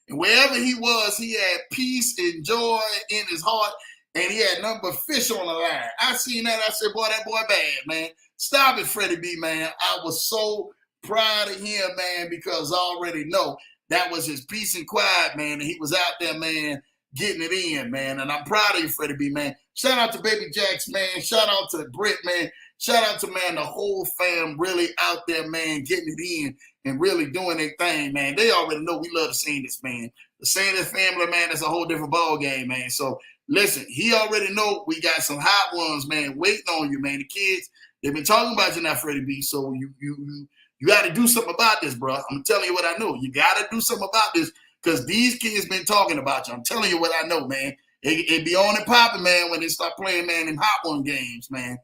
And wherever he was, he had peace and joy in his heart, and he had nothing but fish on the line. I seen that. I said, boy, that boy bad, man. Stop it, Freddie B, man. I was so proud of him, man, because I already know that was his peace and quiet, man. And he was out there, man, getting it in, man. And I'm proud of you, Freddie B, man. Shout out to Baby Jax, man. Shout out to Britt, man. Shout out to, man, the whole fam really out there, man, getting it in and really doing their thing, man. They already know we love the Sanders, man. The Sanders family, man, that's a whole different ball game, man. So, listen, he already know we got some hot ones, man, waiting on you, man. The kids, they've been talking about you now, Freddie B, so you got to do something about this, bro. I'm telling you what I know. You got to do something about this because these kids been talking about you. I'm telling you what I know, man. It be on and popping, man, when they start playing, man, them Hot One games, man.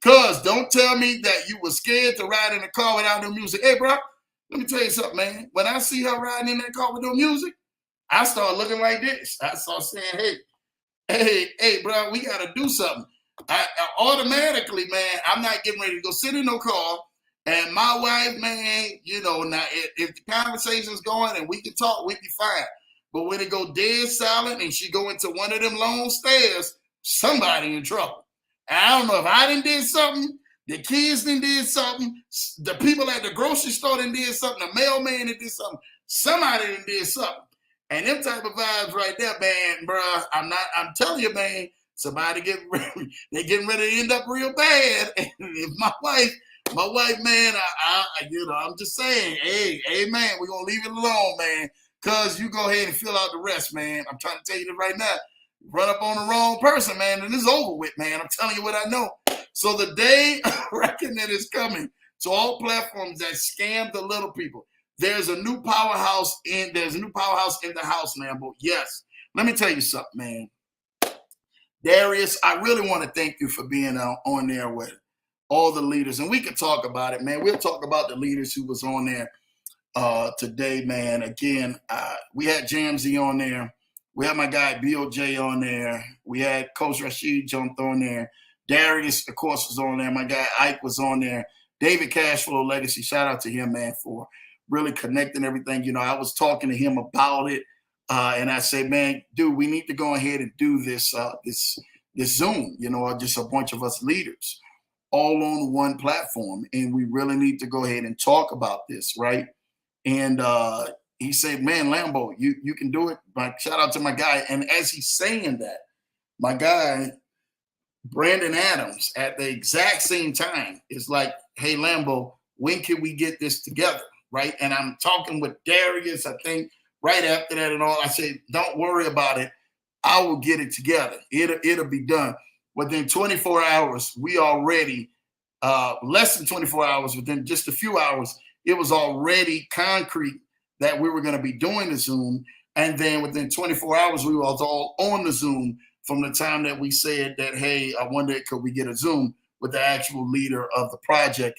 Cuz don't tell me that you were scared to ride in the car without no music. Hey, bro, let me tell you something, man. When I see her riding in that car with no music, I start looking like this. I start saying, hey, bro, we got to do something. I automatically, man, I'm not getting ready to go sit in no car. And my wife, man, you know, now if the conversation's going and we can talk, we be fine. But when it go dead silent and she go into one of them long stairs, somebody in trouble. I don't know if I done did something, the kids done did something, the people at the grocery store done did something, the mailman done did something, somebody done did something. And them type of vibes right there, man, bro, I'm telling you, man, somebody they getting ready to end up real bad. And if my wife, man, I'm just saying, hey, man, we're gonna leave it alone, man. Cause you go ahead and fill out the rest, man. I'm trying to tell you this right now. Run up on the wrong person, man, and it's over with, man. I'm telling you what I know. So the day of reckoning is coming to all platforms that scam the little people. There's a new powerhouse in the house, man. But yes, let me tell you something, man. Darius, I really want to thank you for being on there with all the leaders. And we can talk about it, man. We'll talk about the leaders who was on there today, man. Again, we had Jamsey on there. We had my guy BOJ on there. We had Coach Rashid jumped on there. Darius, of course, was on there. My guy Ike was on there. David Cashflow Legacy, shout out to him, man, for really connecting everything. You know, I was talking to him about it, and I said, man, dude, we need to go ahead and do this Zoom, you know, just a bunch of us leaders all on one platform, and we really need to go ahead and talk about this, right? And he said, man, Lambo, you can do it. But shout out to my guy. And as he's saying that, my guy, Brandon Adams, at the exact same time, is like, hey, Lambo, when can we get this together? Right. And I'm talking with Darius, I think, right after that and all. I said, don't worry about it. I will get it together. It'll be done. Within 24 hours, we already, less than 24 hours, within just a few hours, it was already concrete that we were going to be doing the Zoom. And then within 24 hours, we was all on the Zoom from the time that we said that, hey, I wonder, could we get a Zoom with the actual leader of the project?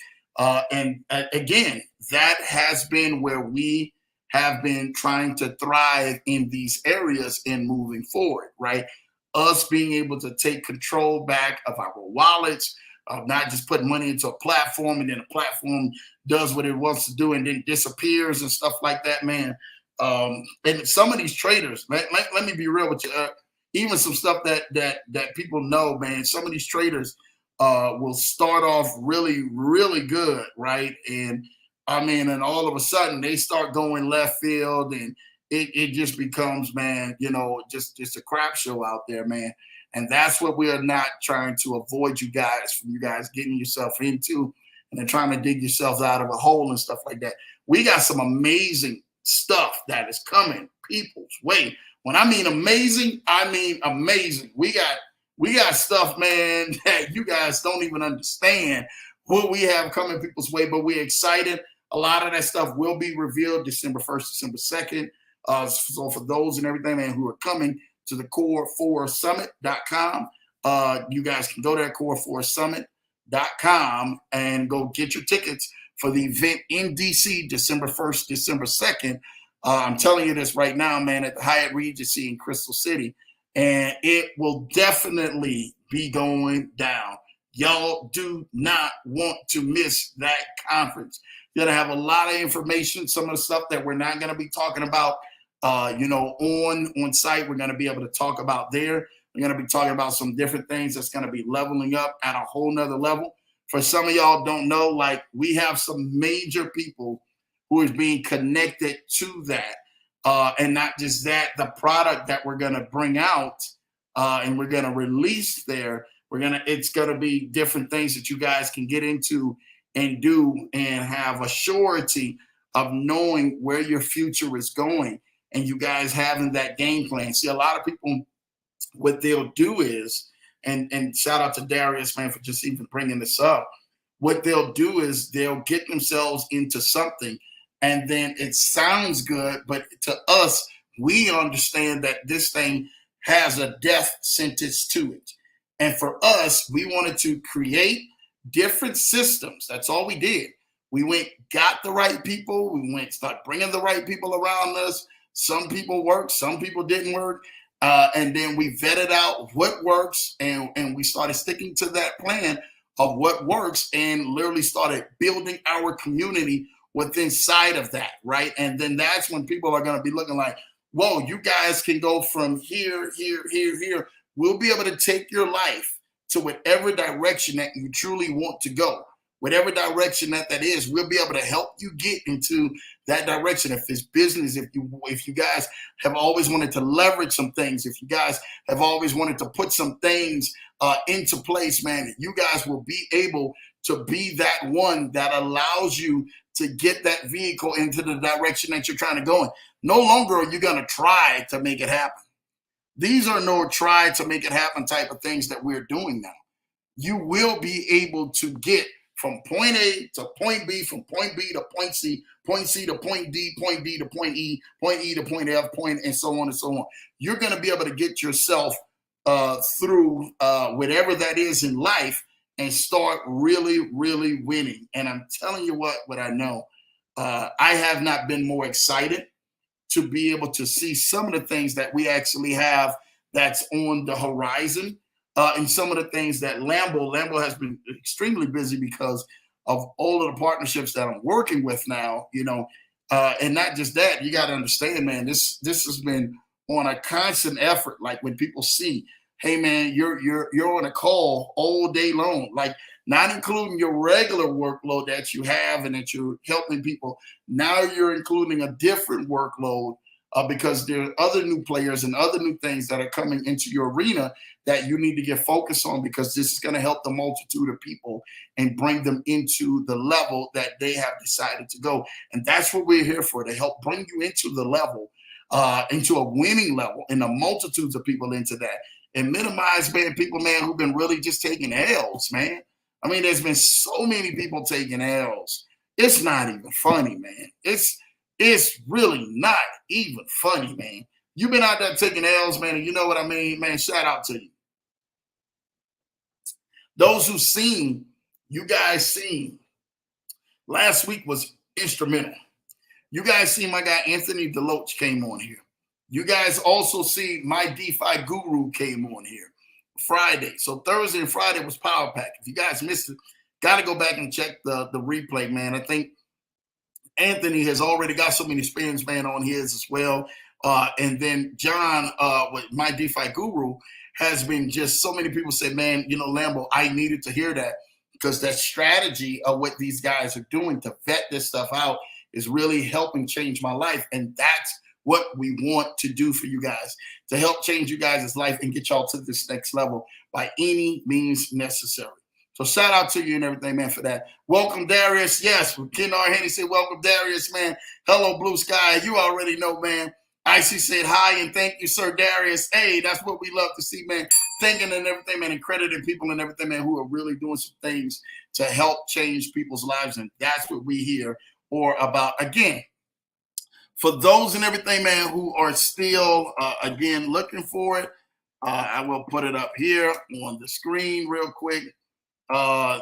And again, that has been where we have been trying to thrive in these areas in moving forward, right? Us being able to take control back of our wallets, of not just putting money into a platform and then a platform does what it wants to do and then disappears and stuff like that, man. And some of these traders, let me be real with you. Even some stuff that people know, man. Some of these traders will start off really, really good, right? And I mean, and all of a sudden they start going left field, and it just becomes, man, you know, just a crap show out there, man. And that's what we are not trying to avoid you guys getting yourself into and then trying to dig yourselves out of a hole and stuff like that. We got some amazing stuff that is coming people's way. When I mean amazing, I mean amazing. We got stuff, man, that you guys don't even understand what we have coming people's way, but we're excited. A lot of that stuff will be revealed December 1st, December 2nd. So for those and everything, man, who are coming to the core4summit.com, you guys can go there, core4summit.com, and go get your tickets for the event in DC, December 1st, December 2nd. I'm telling you this right now, man, at the Hyatt Regency in Crystal City, and it will definitely be going down. Y'all do not want to miss that conference. You're going to have a lot of information, some of the stuff that we're not going to be talking about, on site. We're going to be able to talk about there. We're going to be talking about some different things that's going to be leveling up at a whole nother level. For some of y'all don't know, like, we have some major people who is being connected to that. And not just that, the product that we're going to bring out and we're going to release there, it's going to be different things that you guys can get into and do and have a surety of knowing where your future is going and you guys having that game plan. See, a lot of people, what they'll do is, and shout out to Darius, man, for just even bringing this up. What they'll do is they'll get themselves into something and then it sounds good, but to us, we understand that this thing has a death sentence to it. And for us, we wanted to create different systems. That's all we did. We went, got the right people. We went, start bringing the right people around us. Some people worked, some people didn't work. And then we vetted out what works, and we started sticking to that plan of what works, and literally started building our community within side of that, right? And then that's when people are going to be looking like, whoa, you guys can go from here, here, here, here. We'll be able to take your life to whatever direction that you truly want to go. Whatever direction that is, we'll be able to help you get into that direction. If it's business, if you guys have always wanted to leverage some things, if you guys have always wanted to put some things into place, man, you guys will be able to be that one that allows you to get that vehicle into the direction that you're trying to go in. No longer are you going to try to make it happen. These are no try to make it happen type of things that we're doing now. You will be able to get from point A to point B, from point B to point C to point D to point E to point F, and so on and so on. You're going to be able to get yourself through whatever that is in life and start really, really winning. And I'm telling you what I know. I have not been more excited to be able to see some of the things that we actually have that's on the horizon. And some of the things that Lambo has been extremely busy because of all of the partnerships that I'm working with now, and not just that, you got to understand, man, this has been on a constant effort. Like when people see, hey man, you're on a call all day long, like not including your regular workload that you have and that you're helping people. Now you're including a different workload because there are other new players and other new things that are coming into your arena that you need to get focused on, because this is going to help the multitude of people and bring them into the level that they have decided to go. And that's what we're here for, to help bring you into the level, into a winning level, and the multitudes of people into that, and minimize, man, people, man, who've been really just taking L's, man. I mean, there's been so many people taking L's. It's not even funny, man. It's really not even funny, man. You've been out there taking L's, man, and you know what I mean, man. Shout out to you. Those who seen, you guys seen. Last week was instrumental. You guys see my guy Anthony Deloach came on here. You guys also see my DeFi guru came on here Friday. So Thursday and Friday was Power Pack. If you guys missed it, got to go back and check the replay, man. I think Anthony has already got so many spins, man, on his as well. And then John, with my DeFi guru, has been just so many people say, man, Lambo, I needed to hear that, because that strategy of what these guys are doing to vet this stuff out is really helping change my life. And that's what we want to do for you guys, to help change you guys' life and get y'all to this next level by any means necessary. So shout out to you and everything, man, for that. Welcome, Darius. Yes, Ken R. Henry said, welcome, Darius, man. Hello, Blue Sky. You already know, man. Icy said hi and thank you, Sir Darius. Hey, that's what we love to see, man. Thanking and everything, man, and crediting people and everything, man, who are really doing some things to help change people's lives. And that's what we here or about. Again, for those and everything, man, who are still, again, looking for it, I will put it up here on the screen real quick.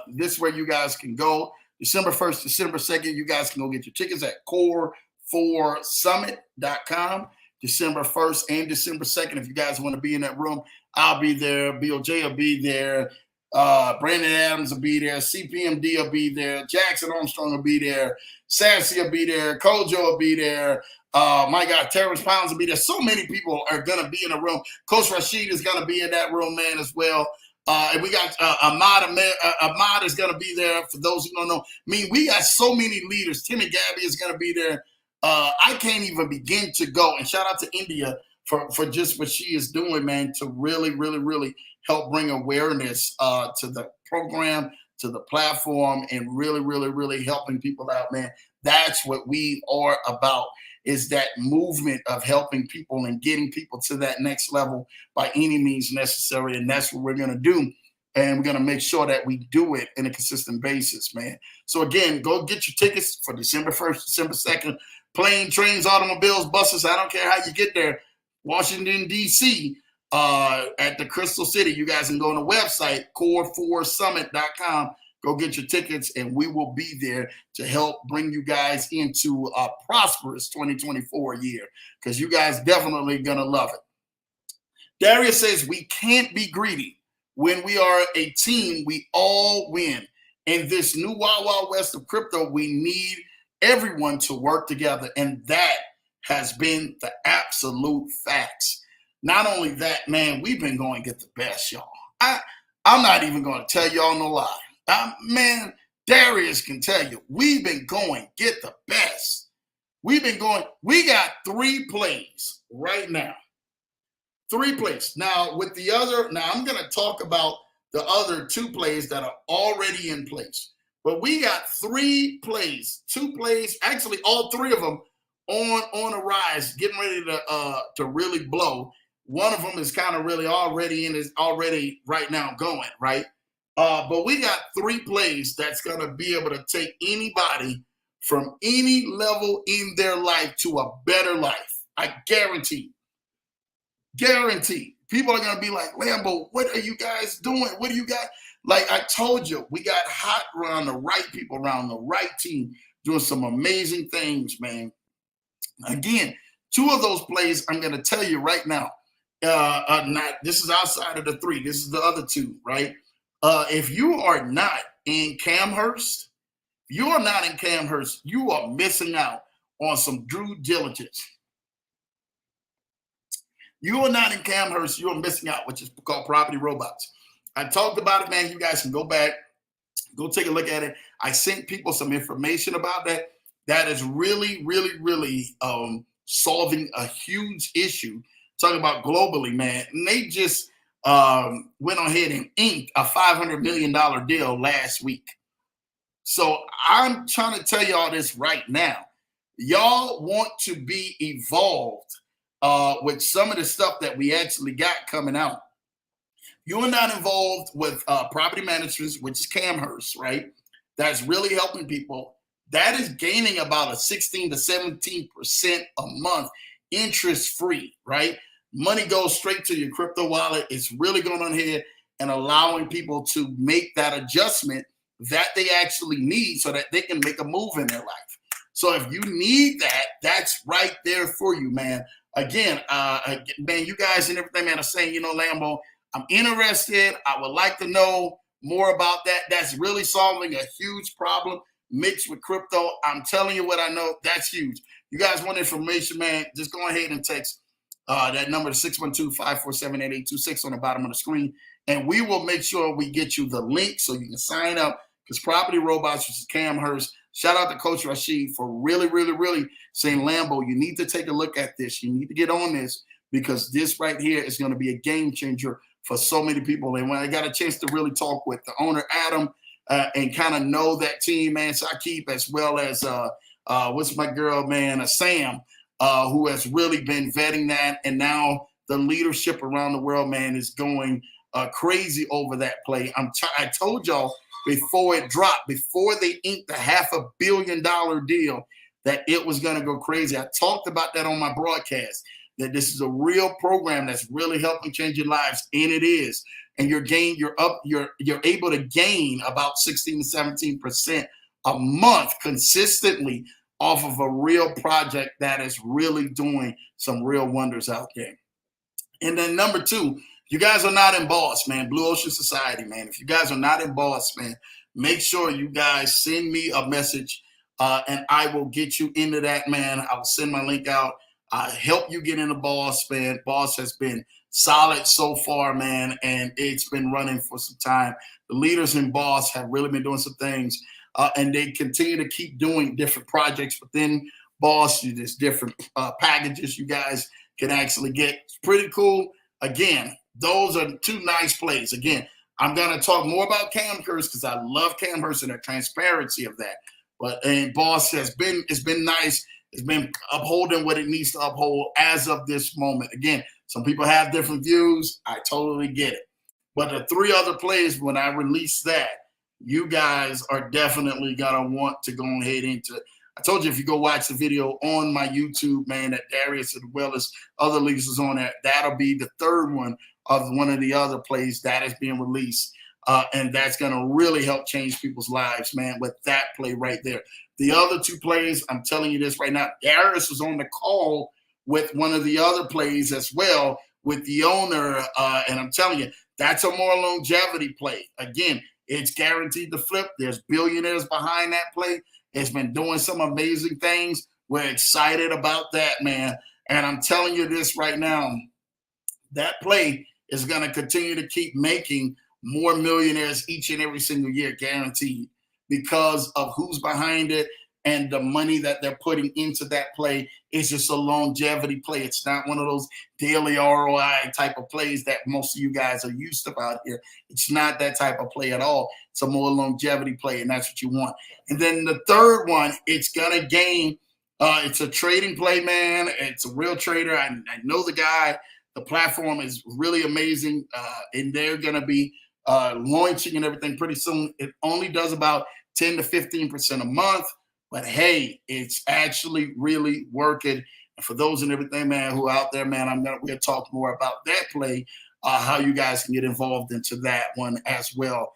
This is where you guys can go. December 1st, December 2nd, you guys can go get your tickets at core4summit.com. December 1st and December 2nd. If you guys want to be in that room, I'll be there. BOJ will be there. Brandon Adams will be there. CPMD will be there. Jackson Armstrong will be there. Sassy will be there. Kojo will be there. My God, Terrence Pounds will be there. So many people are going to be in the room. Coach Rashid is going to be in that room, man, as well. And we got Ahmad is going to be there. For those who don't know, I mean, we got so many leaders. Timmy Gabby is going to be there. I can't even begin to go. And shout out to India for just what she is doing, man, to really, really, really help bring awareness to the program, to the platform, and really, really, really helping people out, man. That's what we are about, is that movement of helping people and getting people to that next level by any means necessary. And that's what we're going to do. And we're going to make sure that we do it in a consistent basis, man. So again, go get your tickets for December 1st, December 2nd. plane, trains, automobiles, buses. I don't care how you get there. Washington, D.C., at the Crystal City. You guys can go on the website, core4summit.com. Go get your tickets, and we will be there to help bring you guys into a prosperous 2024 year, because you guys definitely going to love it. Darius says, we can't be greedy. When we are a team, we all win. In this new Wild Wild West of crypto, we need everyone to work together, and that has been the absolute facts. Not only that, man, we've been going to get the best, y'all. I'm not even going to tell y'all no lie. Man, Darius can tell you, we've been going get the best. We got 3 plays right now. 3 plays. Now, I'm going to talk about the other 2 plays that are already in place. But we got 3 plays, 2 plays, actually all 3 of them on a rise, getting ready to really blow. One of them is kind of really already right now going, right? But we got 3 plays that's going to be able to take anybody from any level in their life to a better life. I guarantee. People are going to be like, Lambo, what are you guys doing? What do you got? Like I told you, we got hot around the right people, around the right team, doing some amazing things, man. Again, 2 of those plays I'm going to tell you right now. This is outside of the 3. This is the other 2, right? If you are not in Camhurst, you are missing out on some due diligence. You are not in Camhurst, you are missing out, which is called Property Robots. I talked about it, man. You guys can go back, go take a look at it. I sent people some information about that. That is really, really, really solving a huge issue. Talking about globally, man. And they just went ahead and inked a $500 million deal last week. So I'm trying to tell y'all this right now. Y'all want to be evolved with some of the stuff that we actually got coming out. You're not involved with property management, which is Camhurst, right? That's really helping people. That is gaining about a 16 to 17% a month, interest-free, right? Money goes straight to your crypto wallet. It's really going on here and allowing people to make that adjustment that they actually need so that they can make a move in their life. So if you need that, that's right there for you, man. Again, man, you guys and everything, man, are saying, Lambo, I'm interested. I would like to know more about that. That's really solving a huge problem mixed with crypto. I'm telling you what I know. That's huge. You guys want information, man, just go ahead and text that number is 612-547-8826 on the bottom of the screen. And we will make sure we get you the link so you can sign up, because Property Robots, which is Camhurst, shout out to Coach Rashid for really, really, really saying, Lambo, you need to take a look at this. You need to get on this, because this right here is going to be a game changer for so many people. And when I got a chance to really talk with the owner, Adam, and kind of know that team, man, Shakib, as well as what's my girl, man, Sam, who has really been vetting that. And now the leadership around the world, man, is going crazy over that play. I told y'all before it dropped, before they inked the $500 million deal, that it was going to go crazy. I talked about that on my broadcast, that this is a real program that's really helping change your lives, and it is. And you're able to gain about 16 to 17% a month consistently off of a real project that is really doing some real wonders out there. And then number 2, you guys are not in Boss, man. Blue Ocean Society, man. If you guys are not in Boss, man, make sure you guys send me a message, and I will get you into that, man. I will send my link out. Help you get into Boss, man. Boss has been solid so far, man, and it's been running for some time. The leaders in Boss have really been doing some things, and they continue to keep doing different projects within Boss. There's different packages you guys can actually get. It's pretty cool. Again, those are 2 nice plays. Again, I'm going to talk more about Camhurst because I love Camhurst and the transparency of that. But and Boss it's been nice. It's been upholding what it needs to uphold as of this moment. Again, some people have different views. I totally get it. But the 3 other plays, when I release that, you guys are definitely going to want to go ahead into I told you if you go watch the video on my YouTube, man, that Darius as well as other leagues is on that, that'll be the third one of one of the other plays that is being released. And that's going to really help change people's lives, man, with that play right there. The other two plays, I'm telling you this right now, Darius was on the call with one of the other plays as well with the owner. And I'm telling you, that's a more longevity play. Again, it's guaranteed to flip. There's billionaires behind that play. It's been doing some amazing things. We're excited about that, man. And I'm telling you this right now, that play is going to continue to keep making more millionaires each and every single year, guaranteed, because of who's behind it and the money that they're putting into that play. Is just a longevity play. It's not one of those daily ROI type of plays that most of you guys are used to out here. It's not that type of play at all. It's a more longevity play, and that's what you want. And then the third one, it's going to gain. It's a trading play, man. It's a real trader. I know the guy. The platform is really amazing, and they're going to be launching and everything pretty soon. It only does about 10 to 15% a month, but hey, it's actually really working. And for those and everything, man, who are out there, man, we'll talk more about that play, how you guys can get involved into that one as well.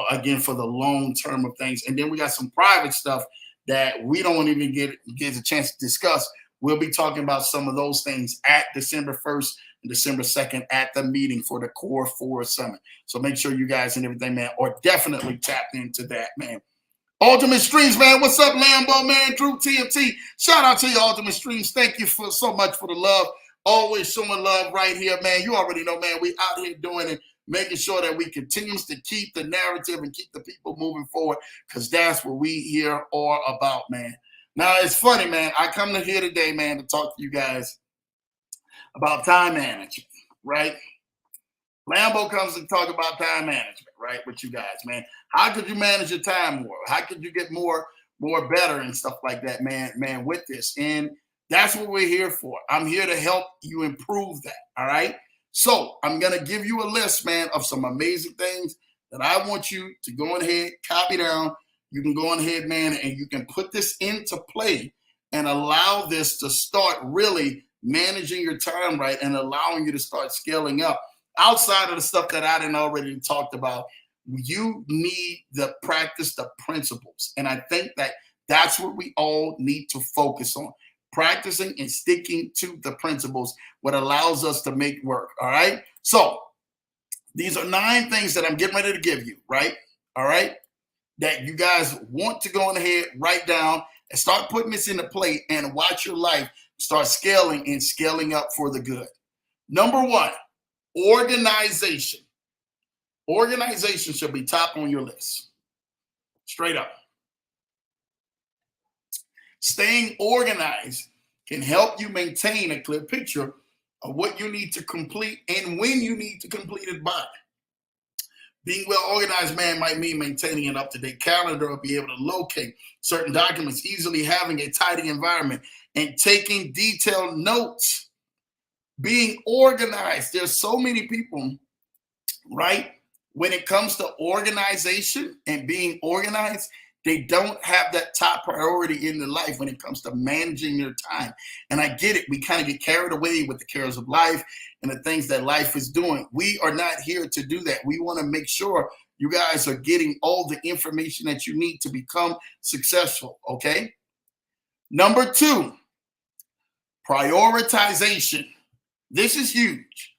Again, for the long term of things. And then we got some private stuff that we don't even get a chance to discuss. We'll be talking about some of those things at December 1st and December 2nd at the meeting for the Core 4 Summit. So make sure you guys and everything, man, are definitely tapped into that, man. Ultimate Streams, man. What's up, Lambo, man? Drew TMT. Shout out to you, Ultimate Streams. Thank you for so much for the love. Always showing love right here, man. You already know, man. We out here doing it, making sure that we continue to keep the narrative and keep the people moving forward, because that's what we here are about, man. Now, it's funny, man. I come to here today, man, to talk to you guys about time management, right? Lambo comes to talk about time management, right, with you guys, man. How could you manage your time more? How could you get more better and stuff like that, man, with this? And that's what we're here for. I'm here to help you improve that, all right? So I'm going to give you a list, man, of some amazing things that I want you to go ahead, copy down. You can go ahead, man, and you can put this into play and allow this to start really managing your time right and allowing you to start scaling up. Outside of the stuff that I didn't already talked about, you need to practice the principles. And I think that that's what we all need to focus on. Practicing and sticking to the principles, what allows us to make work, all right? So these are 9 things that I'm getting ready to give you, right? All right? That you guys want to go ahead, write down, and start putting this into play and watch your life start scaling and scaling up for the good. Number 1, organization. Organization should be top on your list. Straight up. Staying organized can help you maintain a clear picture of what you need to complete and when you need to complete it by. Being well organized, man, might mean maintaining an up-to-date calendar or be able to locate certain documents, easily having a tidy environment, and taking detailed notes. Being organized. There's so many people, right? When it comes to organization and being organized, they don't have that top priority in their life when it comes to managing their time. And I get it. We kind of get carried away with the cares of life and the things that life is doing. We are not here to do that. We want to make sure you guys are getting all the information that you need to become successful, okay? Number 2, prioritization. This is huge.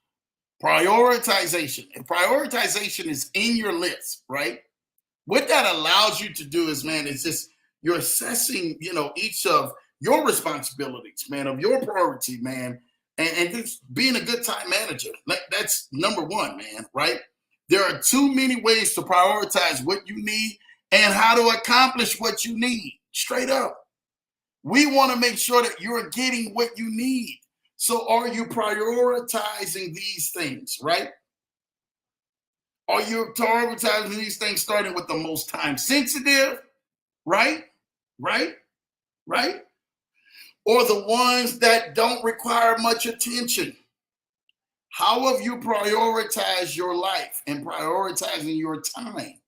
Prioritization. And prioritization is in your list, right? What that allows you to do is, man, it's just you're assessing, each of your responsibilities, man, of your priority, man, and just being a good time manager. That's number 1, man, right? There are too many ways to prioritize what you need and how to accomplish what you need. Straight up. We want to make sure that you're getting what you need. So are you prioritizing these things, right? Are you prioritizing these things starting with the most time sensitive, right? Or the ones that don't require much attention? How have you prioritized your life and prioritizing your time,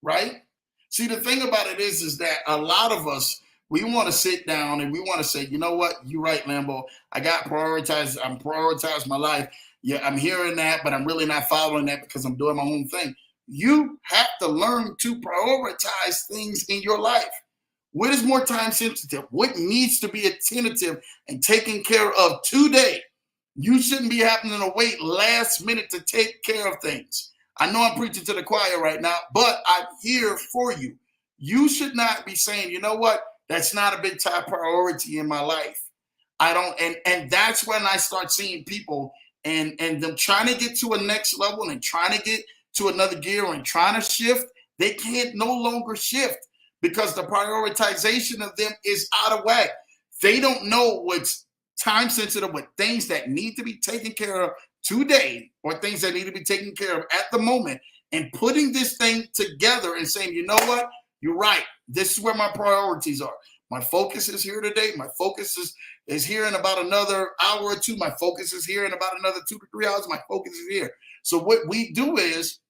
right? See, the thing about it is that a lot of us, We want to sit down and we want to say, you know what, you're right, Lambo. I got prioritized. I'm prioritized my life. Yeah, I'm hearing that, but I'm really not following that because I'm doing my own thing. You have to learn to prioritize things in your life. What is more time sensitive? What needs to be attentive and taken care of today? You shouldn't be having to wait last minute to take care of things. I know I'm preaching to the choir right now, but I'm here for you. You should not be saying, you know what, that's not a big top priority in my life. I don't, and that's when I start seeing people and them trying to get to a next level and trying to get to another gear and trying to shift. They can't no longer shift because the prioritization of them is out of whack. They don't know what's time sensitive, with things that need to be taken care of today or things that need to be taken care of at the moment, and putting this thing together and saying, you know what, you're right. This is where my priorities are. My focus is here today. My focus is here in about another hour or two. My focus is here in about another 2 to 3 hours. My focus is here. So what we do is,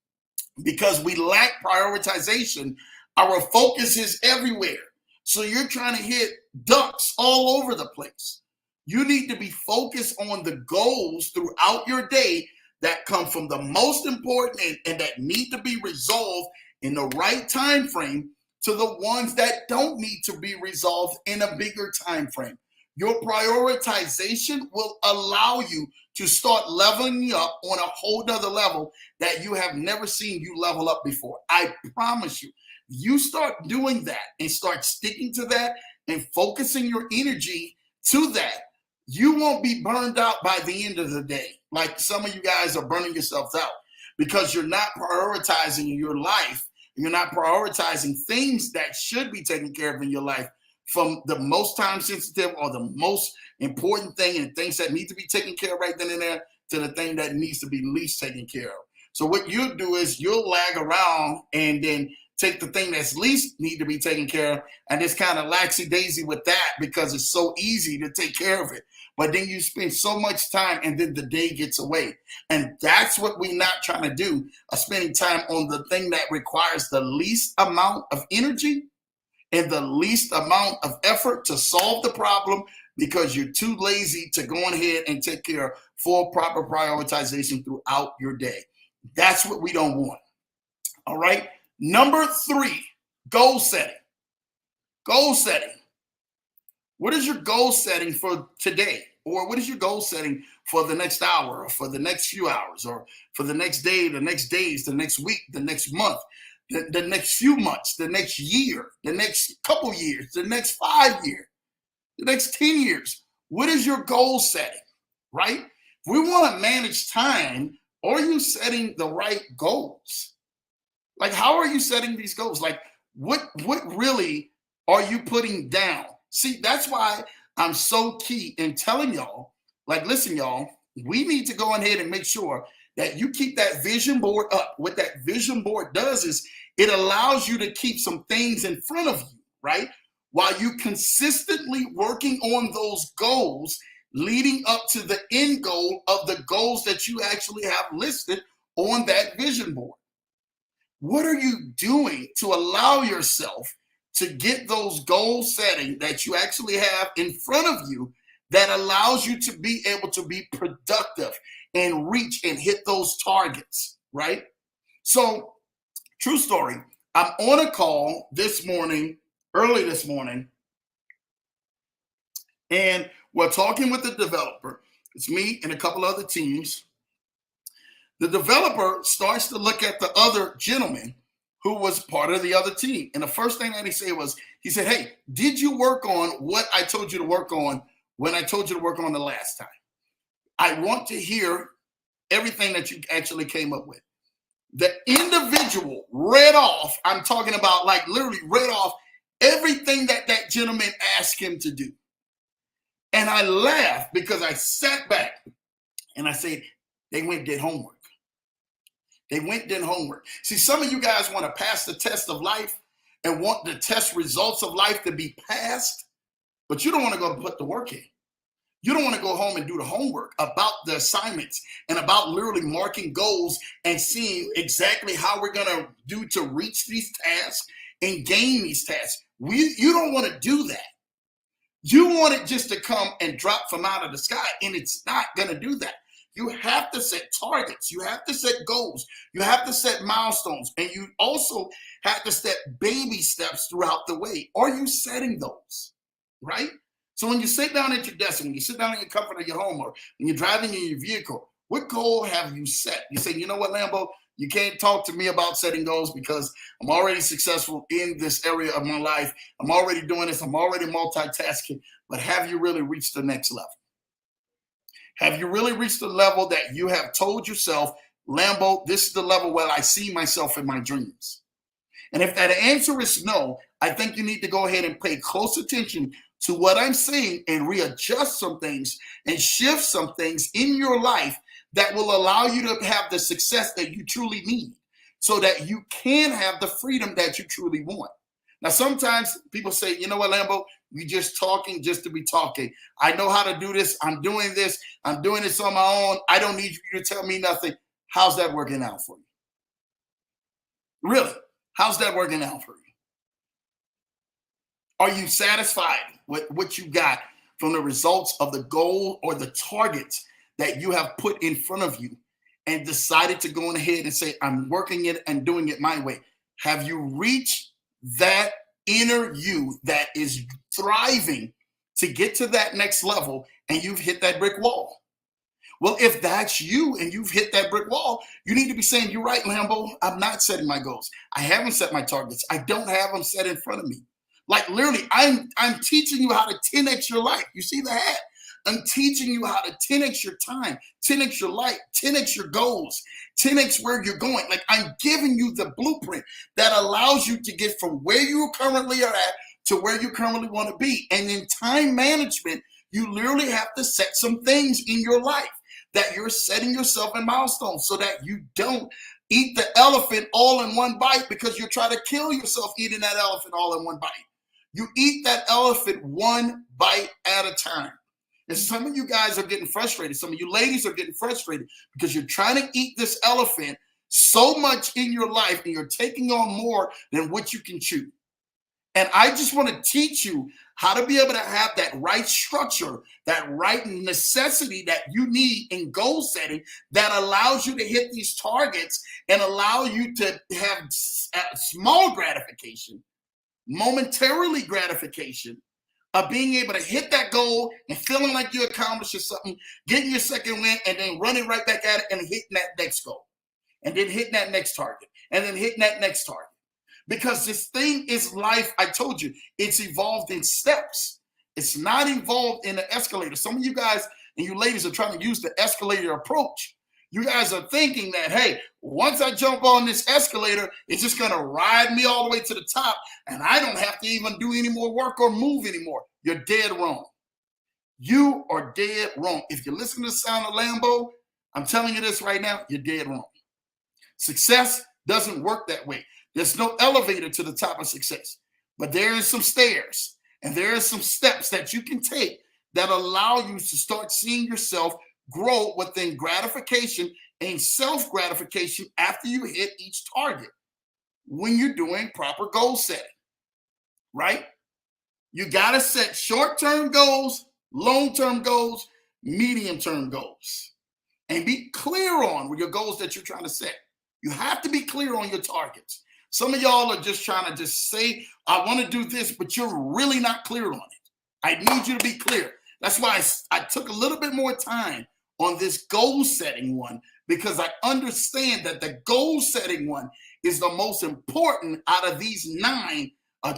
because we lack prioritization, our focus is everywhere. So you're trying to hit ducks all over the place. You need to be focused on the goals throughout your day that come from the most important and that need to be resolved in the right time frame, to the ones that don't need to be resolved in a bigger time frame. Your prioritization will allow you to start leveling up on a whole nother level that you have never seen you level up before. I promise you. You start doing that and start sticking to that and focusing your energy to that, you won't be burned out by the end of the day. Like some of you guys are burning yourselves out because you're not prioritizing your life. You're not prioritizing things that should be taken care of in your life, from the most time sensitive or the most important thing and things that need to be taken care of right then and there to the thing that needs to be least taken care of. So what you'll do is you'll lag around and then take the thing that's least need to be taken care of and just kind of laxy-daisy with that because it's so easy to take care of it. But then you spend so much time and then the day gets away. And that's what we're not trying to do, spending time on the thing that requires the least amount of energy and the least amount of effort to solve the problem, because you're too lazy to go ahead and take care of full proper prioritization throughout your day. That's what we don't want. All right. Number 3, goal setting. Goal setting. What is your goal setting for today? Or what is your goal setting for the next hour, or for the next few hours, or for the next day, the next days, the next week, the next month, the next few months, the next year, the next couple years, the next 5 years, the next 10 years? What is your goal setting, right? If we want to manage time, are you setting the right goals? Like, how are you setting these goals? Like, what really are you putting down? See, that's why I'm so key in telling y'all, like, listen, y'all, we need to go ahead and make sure that you keep that vision board up. What that vision board does is it allows you to keep some things in front of you, right? While you consistently working on those goals leading up to the end goal of the goals that you actually have listed on that vision board. What are you doing to allow yourself to get those goal setting that you actually have in front of you that allows you to be able to be productive and reach and hit those targets, right? So, true story, I'm on a call this morning, early this morning, and we're talking with the developer. It's me and a couple other teams. The developer starts to look at the other gentleman who was part of the other team. And the first thing that he said was, he said, hey, did you work on what I told you to work on when I told you to work on the last time? I want to hear everything that you actually came up with. The individual read off, I'm talking about like literally read off everything that that gentleman asked him to do. And I laughed because I sat back and I said, they went and did homework. They went and did homework. See, some of you guys want to pass the test of life and want the test results of life to be passed, but you don't want to go put the work in. You don't want to go home and do the homework about the assignments and about literally marking goals and seeing exactly how we're going to do to reach these tasks and gain these tasks. You don't want to do that. You want it just to come and drop from out of the sky, and it's not going to do that. You have to set targets. You have to set goals. You have to set milestones. And you also have to set baby steps throughout the way. Are you setting those? Right? So when you sit down at your desk, and when you sit down in the comfort of your home, or when you're driving in your vehicle, what goal have you set? You say, you know what, Lambo, you can't talk to me about setting goals because I'm already successful in this area of my life. I'm already doing this. I'm already multitasking. But have you really reached the next level? Have you really reached the level that you have told yourself, Lambo, this is the level where I see myself in my dreams? And if that answer is no, I think you need to go ahead and pay close attention to what I'm saying and readjust some things and shift some things in your life that will allow you to have the success that you truly need so that you can have the freedom that you truly want. Now, sometimes people say, you know what, Lambo, you're just talking just to be talking. I know how to do this. I'm doing this. I'm doing this on my own. I don't need you to tell me nothing. How's that working out for you? Really? How's that working out for you? Are you satisfied with what you got from the results of the goal or the targets that you have put in front of you and decided to go ahead and say, I'm working it and doing it my way? Have you reached that inner you that is thriving to get to that next level and you've hit that brick wall? Well, if that's you and you've hit that brick wall, you need to be saying, you're right, Lambo, I'm not setting my goals. I haven't set my targets. I don't have them set in front of me. Like literally, I'm teaching you how to 10x your life. You see the hat? I'm teaching you how to 10x your time, 10x your life, 10x your goals, 10x where you're going. Like I'm giving you the blueprint that allows you to get from where you currently are at to where you currently want to be. And in time management, you literally have to set some things in your life that you're setting yourself in milestones so that you don't eat the elephant all in one bite because you're trying to kill yourself eating that elephant all in one bite. You eat that elephant one bite at a time. And some of you guys are getting frustrated. Some of you ladies are getting frustrated because you're trying to eat this elephant so much in your life and you're taking on more than what you can chew. And I just want to teach you how to be able to have that right structure, that right necessity that you need in goal setting that allows you to hit these targets and allow you to have small gratification, momentarily gratification of being able to hit that goal and feeling like you accomplished something, getting your second win, and then running right back at it and hitting that next goal, and then hitting that next target, and then hitting that next target. Because this thing is life. I told you, it's evolved in steps. It's not evolved in an escalator. Some of you guys and you ladies are trying to use the escalator approach. You guys are thinking that, hey, once I jump on this escalator, it's just going to ride me all the way to the top, and I don't have to even do any more work or move anymore. You're dead wrong. You are dead wrong. If you listen to the sound of Lambo, I'm telling you this right now, you're dead wrong. Success doesn't work that way. There's no elevator to the top of success, but there is some stairs and there are some steps that you can take that allow you to start seeing yourself grow within gratification and self-gratification after you hit each target when you're doing proper goal setting, right? You got to set short-term goals, long-term goals, medium-term goals, and be clear on your goals that you're trying to set. You have to be clear on your targets. Some of y'all are just trying to just say, I want to do this, but you're really not clear on it. I need you to be clear. That's why I took a little bit more time on this goal setting one, because I understand that the goal setting one is the most important out of these 9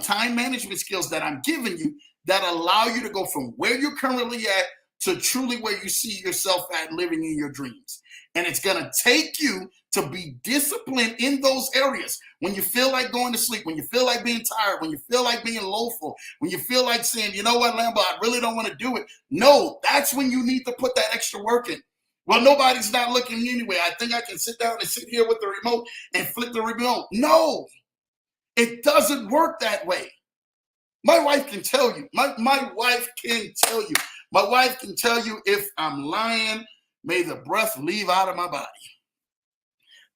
time management skills that I'm giving you that allow you to go from where you're currently at to truly where you see yourself at living in your dreams. And it's going to take you to be disciplined in those areas. When you feel like going to sleep, when you feel like being tired, when you feel like being lowful, when you feel like saying, you know what, Lambo, I really don't want to do it. No, that's when you need to put that extra work in. Well, nobody's not looking anyway. I think I can sit down and sit here with the remote and flip the remote. No, it doesn't work that way. My wife can tell you. My wife can tell you. My wife can tell you if I'm lying, may the breath leave out of my body.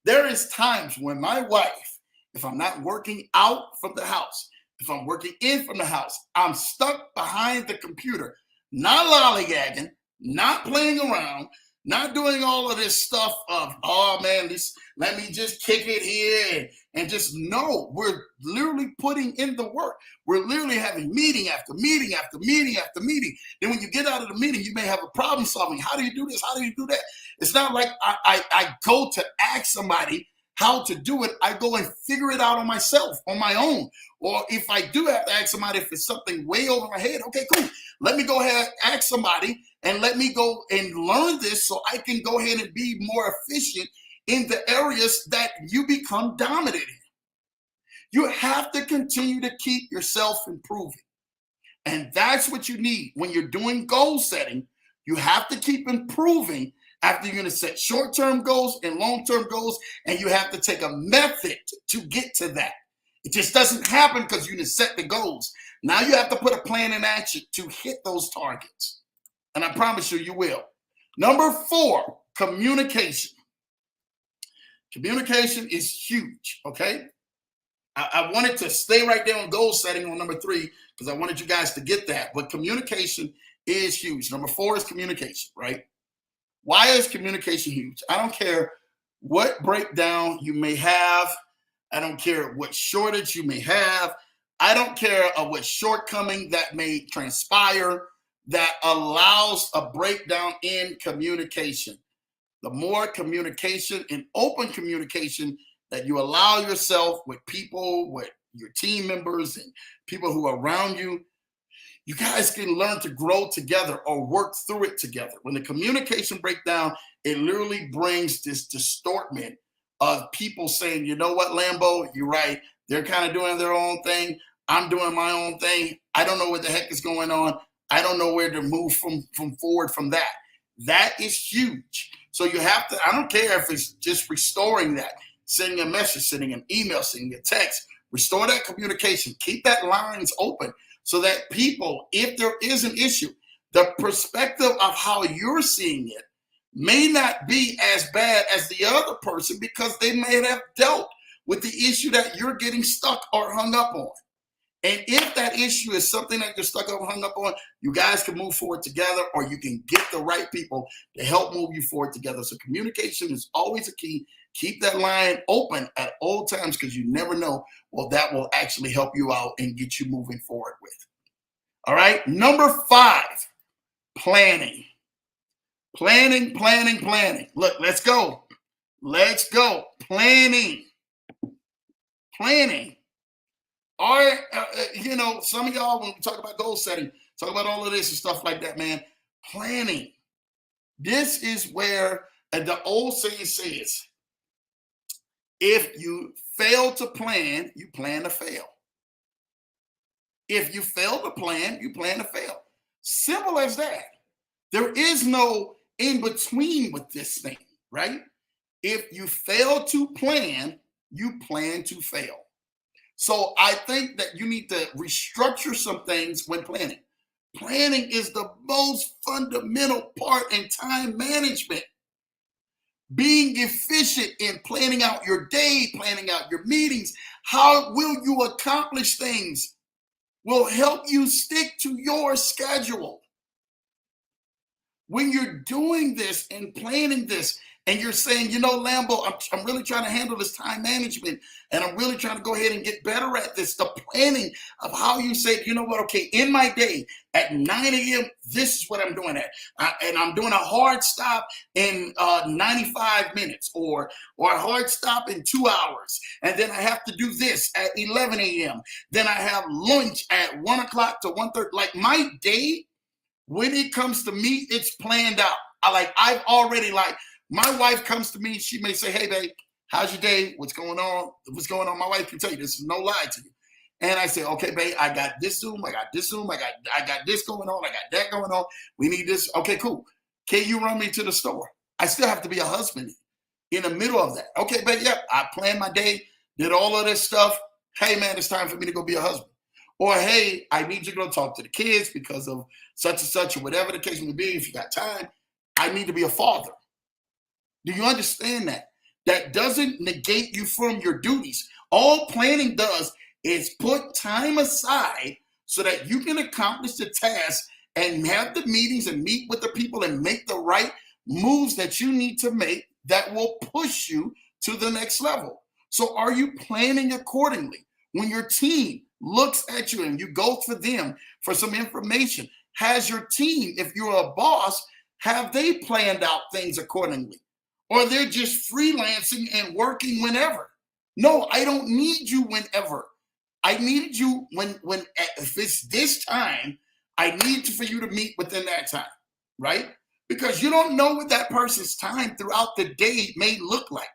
There is times when my wife, if I'm not working out from the house, if I'm working in from the house, I'm stuck behind the computer, not lollygagging, not playing around, not doing all of this stuff of, oh man, let me just kick it here and just no, we're literally putting in the work. We're literally having meeting after meeting after meeting after meeting. Then when you get out of the meeting, you may have a problem solving. How do you do this? How do you do that? It's not like I go to ask somebody how to do it. I go and figure it out on myself, on my own. Or if I do have to ask somebody if it's something way over my head, okay, cool. Let me go ahead and ask somebody and let me go and learn this so I can go ahead and be more efficient in the areas that you become dominant in. You have to continue to keep yourself improving. And that's what you need when you're doing goal setting. You have to keep improving after you're going to set short-term goals and long-term goals, and you have to take a method to get to that. It just doesn't happen because you just set the goals. Now you have to put a plan in action to hit those targets. And I promise you, you will. Number 4, communication. Communication is huge, okay? I wanted to stay right there on goal setting on number 3 because I wanted you guys to get that. But communication is huge. Number 4 is communication, right? Why is communication huge? I don't care what breakdown you may have. I don't care what shortage you may have. I don't care what shortcoming that may transpire that allows a breakdown in communication. The more communication and open communication that you allow yourself with people, with your team members and people who are around you, you guys can learn to grow together or work through it together. When the communication breaks down, it literally brings this distortment of people saying, you know what, Lambo, you're right. They're kind of doing their own thing. I'm doing my own thing. I don't know what the heck is going on. I don't know where to move from forward from that. That is huge. So you have to, I don't care if it's just restoring that, sending a message, sending an email, sending a text, restore that communication, keep that lines open so that people, if there is an issue, the perspective of how you're seeing it may not be as bad as the other person because they may have dealt with the issue that you're getting stuck or hung up on. And if that issue is something that you're stuck up or hung up on, you guys can move forward together or you can get the right people to help move you forward together. So communication is always a key. Keep that line open at all times because you never know. Well, that will actually help you out and get you moving forward with. All right. Number 5, planning. Planning. Look, let's go. Planning. Or, some of y'all, when we talk about goal setting, talk about all of this and stuff like that, man. Planning. This is where the old saying says, if you fail to plan, you plan to fail. If you fail to plan, you plan to fail. Simple as that. There is no in between with this thing, right? If you fail to plan, you plan to fail. So I think that you need to restructure some things when planning. Planning is the most fundamental part in time management. Being efficient in planning out your day, planning out your meetings, how will you accomplish things will help you stick to your schedule. When you're doing this and planning this, and you're saying, Lambo, I'm really trying to handle this time management, and I'm really trying to go ahead and get better at this. The planning of how you say, you know what, okay, in my day at 9 a.m., this is what I'm doing at. And I'm doing a hard stop in 95 minutes or a hard stop in 2 hours. And then I have to do this at 11 a.m. Then I have lunch at 1 o'clock to 1:30. Like my day, when it comes to me, it's planned out. I've already my wife comes to me, she may say, hey, babe, how's your day? What's going on? My wife can tell you this is no lie to you. And I say, okay, babe, I got this Zoom, I got this Zoom, I got this going on, I got that going on. We need this. Okay, cool. Can you run me to the store? I still have to be a husband in the middle of that. Okay, babe, yeah, I planned my day, did all of this stuff. Hey, man, it's time for me to go be a husband. Or, hey, I need you to go talk to the kids because of such and such or whatever the case may be. If you got time, I need to be a father. Do you understand that? That doesn't negate you from your duties. All planning does is put time aside so that you can accomplish the task and have the meetings and meet with the people and make the right moves that you need to make that will push you to the next level. So are you planning accordingly? When your team looks at you and you go for them for some information, has your team, if you're a boss, have they planned out things accordingly? Or they're just freelancing and working whenever? No, I don't need you whenever. I need you when if it's this time, I need for you to meet within that time, right? Because you don't know what that person's time throughout the day may look like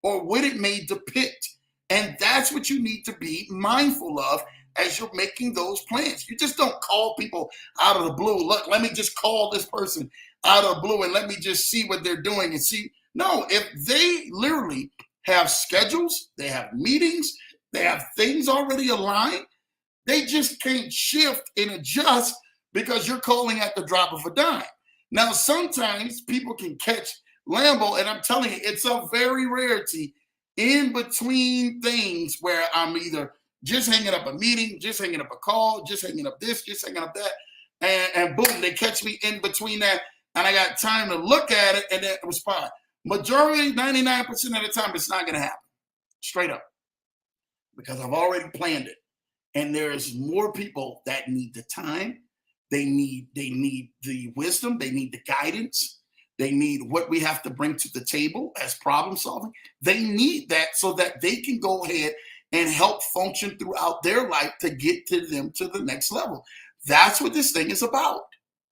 or what it may depict. And that's what you need to be mindful of as you're making those plans. You just don't call people out of the blue. Look, let me just call this person out of the blue and let me just see what they're doing and see. No, if they literally have schedules, they have meetings, they have things already aligned, they just can't shift and adjust because you're calling at the drop of a dime. Now, sometimes people can catch Lambo, and I'm telling you, it's a very rarity in between things where I'm either just hanging up a meeting, just hanging up a call, just hanging up this, just hanging up that, and boom, they catch me in between that, and I got time to look at it and then respond. Majority, 99% of the time, it's not going to happen. Straight up. Because I've already planned it. And there's more people that need the time. They need the wisdom. They need the guidance. They need what we have to bring to the table as problem solving. They need that so that they can go ahead and help function throughout their life to get to them to the next level. That's what this thing is about,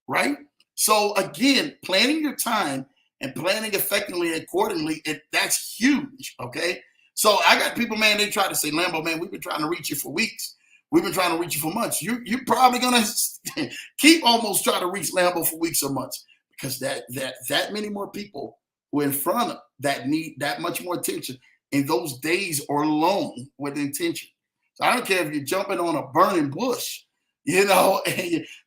right? So again, planning your time and planning effectively and accordingly, that's huge, okay? So I got people, man, they try to say, Lambo, man, we've been trying to reach you for weeks. We've been trying to reach you for months. You're probably going to keep almost trying to reach Lambo for weeks or months because that many more people who are in front of that need that much more attention in those days are alone with intention. So I don't care if you're jumping on a burning bush, and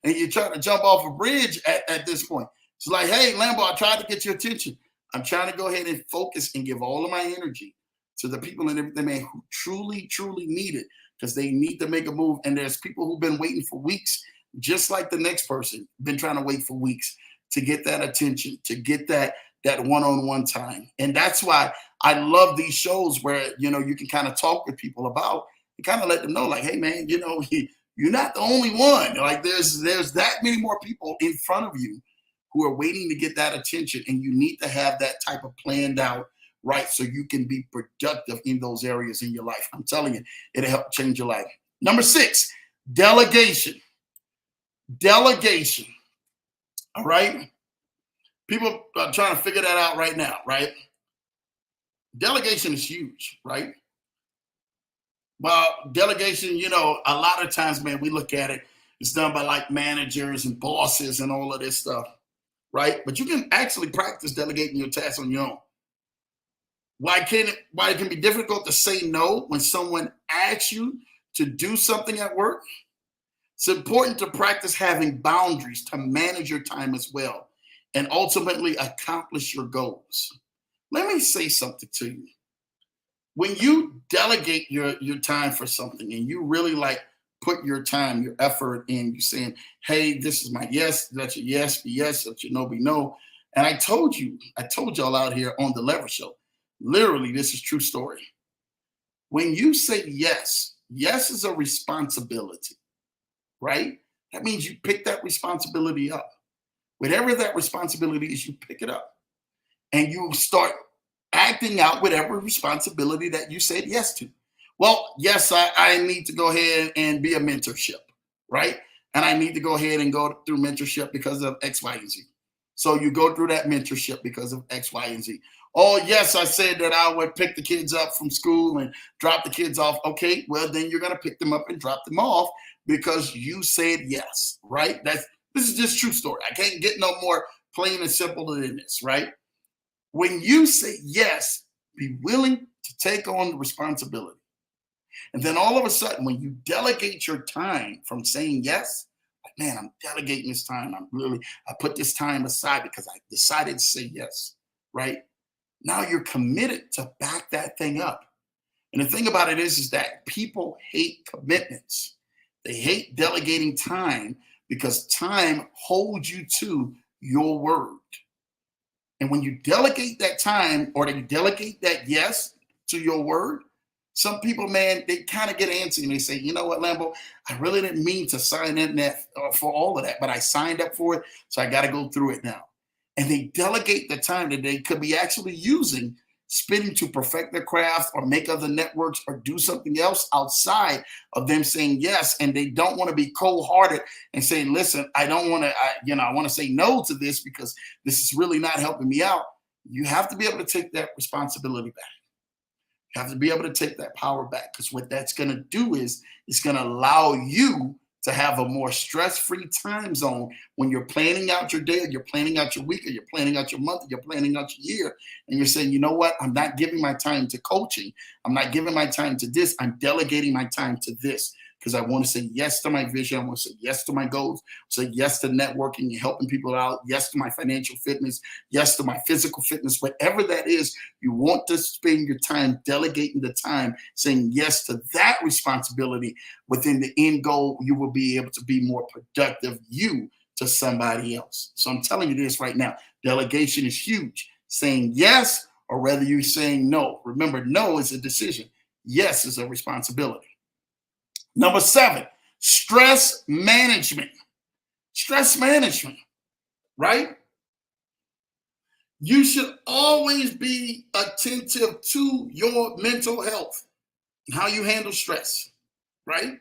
you're trying to jump off a bridge at this point. It's like, hey, Lambo, I tried to get your attention. I'm trying to go ahead and focus and give all of my energy to the people and everything, man, who truly, truly need it because they need to make a move. And there's people who've been waiting for weeks, just like the next person, been trying to wait for weeks to get that attention, to get that one-on-one time. And that's why I love these shows where, you can kind of talk with people about and kind of let them know, like, hey, man, you're not the only one. Like there's that many more people in front of you who are waiting to get that attention. And you need to have that type of planned out, right? So you can be productive in those areas in your life. I'm telling you, it'll help change your life. Number 6, delegation. Delegation. All right. People are trying to figure that out right now, right? Delegation is huge, right? Well, delegation, a lot of times, man, we look at it, it's done by like managers and bosses and all of this stuff, right? But you can actually practice delegating your tasks on your own. Why it can be difficult to say no when someone asks you to do something at work? It's important to practice having boundaries to manage your time as well and ultimately accomplish your goals. Let me say something to you. When you delegate your time for something and you really put your time, your effort in, you're saying, hey, this is my yes, let your yes be yes, let your no be no. And I told y'all out here on the Leverage Show, literally, this is true story. When you say yes, yes is a responsibility, right? That means you pick that responsibility up. Whatever that responsibility is, you pick it up and you start acting out whatever responsibility that you said yes to. Well, yes, I need to go ahead and be a mentorship, right? And I need to go ahead and go through mentorship because of X, Y, and Z. So you go through that mentorship because of X, Y, and Z. Oh, yes, I said that I would pick the kids up from school and drop the kids off. Okay, well, then you're going to pick them up and drop them off because you said yes, right? This is just true story. I can't get no more plain and simple than this, right? When you say yes, be willing to take on the responsibility. And then all of a sudden, when you delegate your time from saying yes, man, I'm delegating this time. I put this time aside because I decided to say yes, right? Now you're committed to back that thing up. And the thing about it is that people hate commitments. They hate delegating time because time holds you to your word. And when you delegate that time or you delegate that yes to your word, some people, man, they kind of get antsy and they say, you know what, Lambo, I really didn't mean to sign in that for all of that, but I signed up for it, so I got to go through it now. And they delegate the time that they could be actually using, spending to perfect their craft or make other networks or do something else outside of them saying yes. And they don't want to be cold-hearted and saying, listen, I don't want to, I want to say no to this because this is really not helping me out. You have to be able to take that responsibility back. You have to be able to take that power back, because what that's going to do is it's going to allow you to have a more stress-free time zone when you're planning out your day, or you're planning out your week, or you're planning out your month, or you're planning out your year. And you're saying, you know what? I'm not giving my time to coaching. I'm not giving my time to this. I'm delegating my time to this because I want to say yes to my vision. I want to say yes to my goals, say yes to networking and helping people out, yes to my financial fitness, yes to my physical fitness, whatever that is. You want to spend your time delegating the time, saying yes to that responsibility. Within the end goal, you will be able to be more productive you to somebody else. So I'm telling you this right now. Delegation is huge. Saying yes, or whether you're saying no. Remember, no is a decision. Yes is a responsibility. Number 7, stress management. Stress management, right? You should always be attentive to your mental health and how you handle stress, right?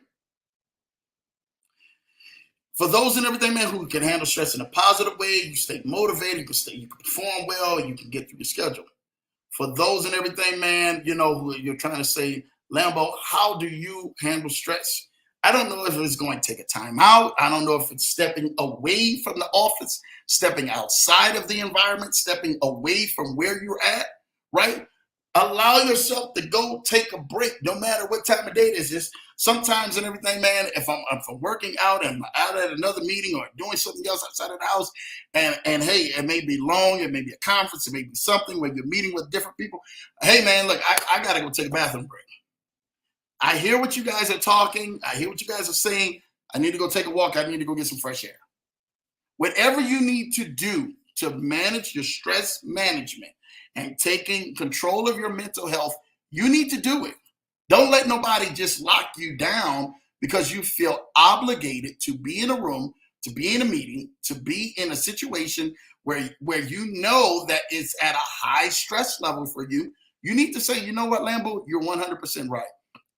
For those and everything, man, who can handle stress in a positive way, you stay motivated, you can perform well, you can get through your schedule. For those and everything, man, who you're trying to say, Lambo, how do you handle stress? I don't know if it's going to take a time out. I don't know if it's stepping away from the office, stepping outside of the environment, stepping away from where you're at, right? Allow yourself to go take a break, no matter what time of day it is. Just sometimes and everything, man, if I'm working out and I'm out at another meeting or doing something else outside of the house, and hey, it may be long, it may be a conference, it may be something where you're meeting with different people. Hey, man, look, I got to go take a bathroom break. I hear what you guys are talking. I hear what you guys are saying. I need to go take a walk. I need to go get some fresh air. Whatever you need to do to manage your stress management and taking control of your mental health, you need to do it. Don't let nobody just lock you down because you feel obligated to be in a room, to be in a meeting, to be in a situation where you know that it's at a high stress level for you. You need to say, you know what, Lambo, you're 100% right.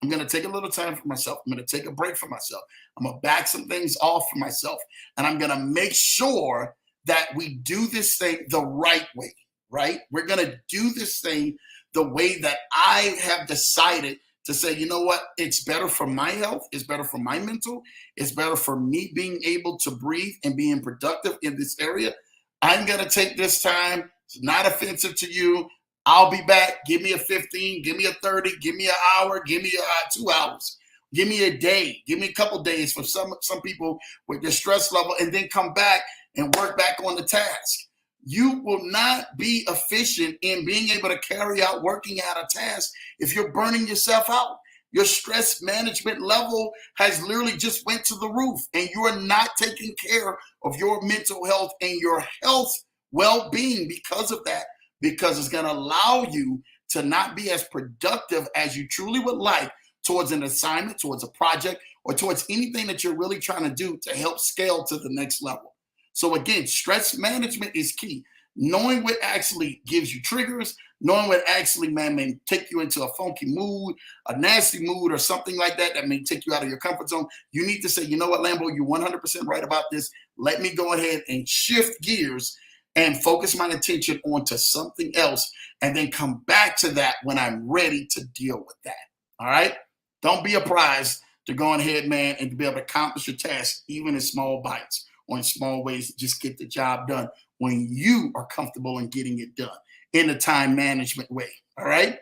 I'm going to take a little time for myself. I'm going to take a break for myself. I'm going to back some things off for myself. And I'm going to make sure that we do this thing the right way, right? We're going to do this thing the way that I have decided to say, you know what? It's better for my health. It's better for my mental. It's better for me being able to breathe and being productive in this area. I'm going to take this time. It's not offensive to you. I'll be back. Give me a 15, give me a 30, give me an hour, give me 2 hours, give me a day, give me a couple days for some people with their stress level, and then come back and work back on the task. You will not be efficient in being able to carry out working out a task if you're burning yourself out. Your stress management level has literally just went to the roof, and you are not taking care of your mental health and your health well-being because of that. Because it's going to allow you to not be as productive as you truly would like towards an assignment, towards a project, or towards anything that you're really trying to do to help scale to the next level. So again, stress management is key. Knowing what actually gives you triggers, knowing what actually, man, may take you into a funky mood, a nasty mood, or something like that may take you out of your comfort zone. You need to say, you know what, Lambo, you're 100% right about this. Let me go ahead and shift gears and focus my attention onto something else, and then come back to that when I'm ready to deal with that. All right? Don't be a prize to go ahead, man, and to be able to accomplish your task, even in small bites or in small ways to just get the job done when you are comfortable in getting it done in a time management way. All right?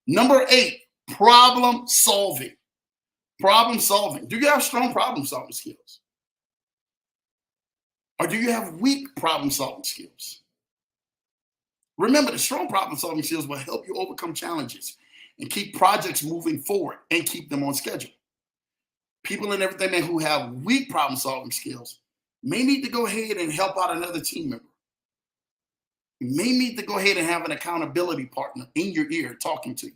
Number 8, problem solving. Problem solving. Do you have strong problem solving skills? Or do you have weak problem solving skills? Remember, the strong problem solving skills will help you overcome challenges and keep projects moving forward and keep them on schedule. People and everything, man, who have weak problem solving skills may need to go ahead and help out another team member. You may need to go ahead and have an accountability partner in your ear talking to you.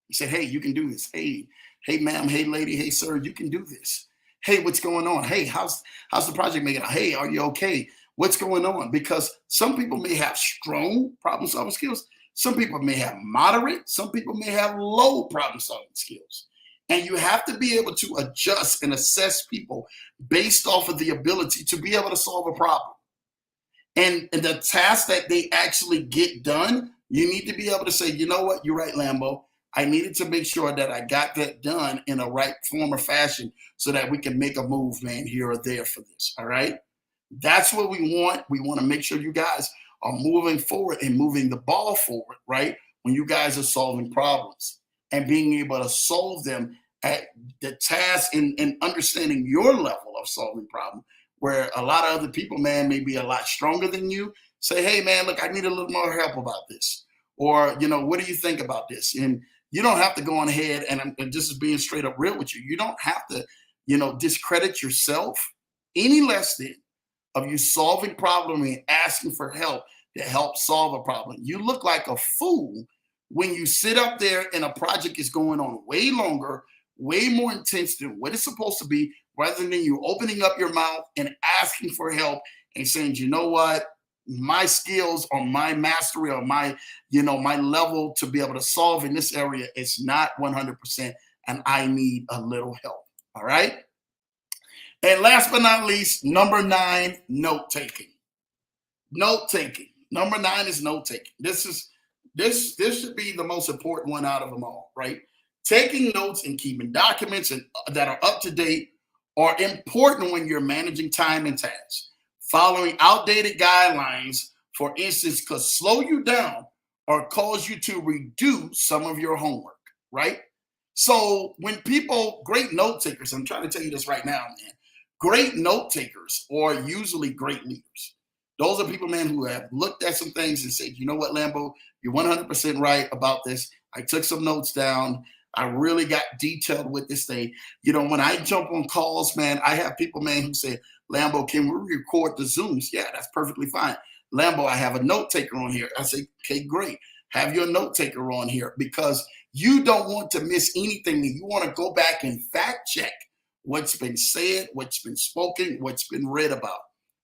You say, hey, you can do this. Hey, ma'am, hey, lady, hey, sir, you can do this. Hey, what's going on? Hey, how's the project making out? Hey, are you okay? What's going on? Because some people may have strong problem solving skills. Some people may have moderate. Some people may have low problem solving skills. And you have to be able to adjust and assess people based off of the ability to be able to solve a problem. And the task that they actually get done, you need to be able to say, you know what, you're right, Lambo. I needed to make sure that I got that done in a right form or fashion so that we can make a move, man, here or there for this. All right. That's what we want. We want to make sure you guys are moving forward and moving the ball forward, right? When you guys are solving problems and being able to solve them at the task and understanding your level of solving problem, where a lot of other people, man, may be a lot stronger than you. Say, hey, man, look, I need a little more help about this. Or, what do you think about this? And you don't have to go on ahead, and I'm just being straight up real with you. You don't have to, discredit yourself any less than of you solving problem and asking for help to help solve a problem. You look like a fool when you sit up there and a project is going on way longer, way more intense than what it's supposed to be, rather than you opening up your mouth and asking for help and saying, you know what, my skills or my mastery or my level to be able to solve in this area is not 100%, and I need a little help. All right. And last but not least, number 9, note taking. Note taking. Number 9 is note taking. This should be the most important one out of them all, right? Taking notes and keeping documents that are up to date are important when you're managing time and tasks. Following outdated guidelines, for instance, could slow you down or cause you to reduce some of your homework, right? So when people, great note takers, I'm trying to tell you this right now, man, great note takers are usually great leaders. Those are people, man, who have looked at some things and said, you know what, Lambo, you're 100% right about this. I took some notes down. I really got detailed with this thing. When I jump on calls, man, I have people, man, who say, Lambo, can we record the Zooms? Yeah, that's perfectly fine. Lambo, I have a note taker on here. I say, okay, great. Have your note taker on here, because you don't want to miss anything. You want to go back and fact check what's been said, what's been spoken, what's been read about.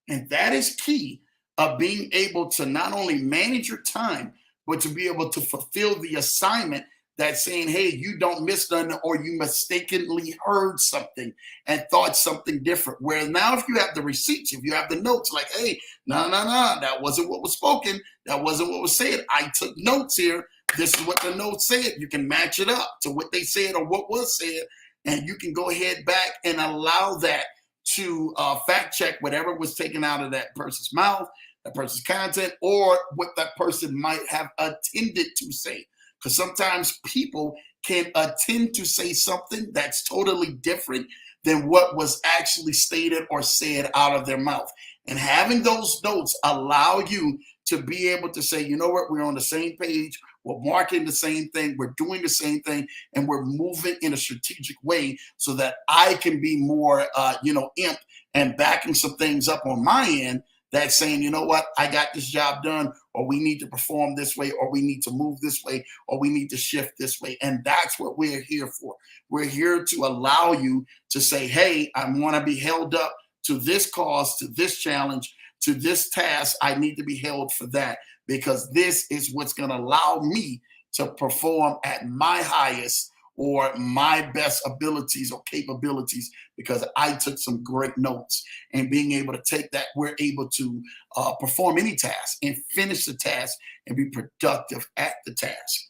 And that is key of being able to not only manage your time, but to be able to fulfill the assignment that's saying, hey, you don't miss nothing, or you mistakenly heard something and thought something different. Where now, if you have the receipts, if you have the notes, like, hey, no, that wasn't what was spoken. That wasn't what was said. I took notes here. This is what the notes said. You can match it up to what they said or what was said, and you can go ahead back and allow that to fact check whatever was taken out of that person's mouth, that person's content, or what that person might have intended to say. Because sometimes people can attend to say something that's totally different than what was actually stated or said out of their mouth. And having those notes allow you to be able to say, you know what, we're on the same page, we're marking the same thing, we're doing the same thing, and we're moving in a strategic way so that I can be more, imp and backing some things up on my end. That's saying, you know what, I got this job done, or we need to perform this way, or we need to move this way, or we need to shift this way. And that's what we're here for. We're here to allow you to say, hey, I want to be held up to this cause, to this challenge, to this task. I need to be held for that, because this is what's going to allow me to perform at my highest or my best abilities or capabilities, because I took some great notes. And being able to take that, we're able to perform any task and finish the task and be productive at the task.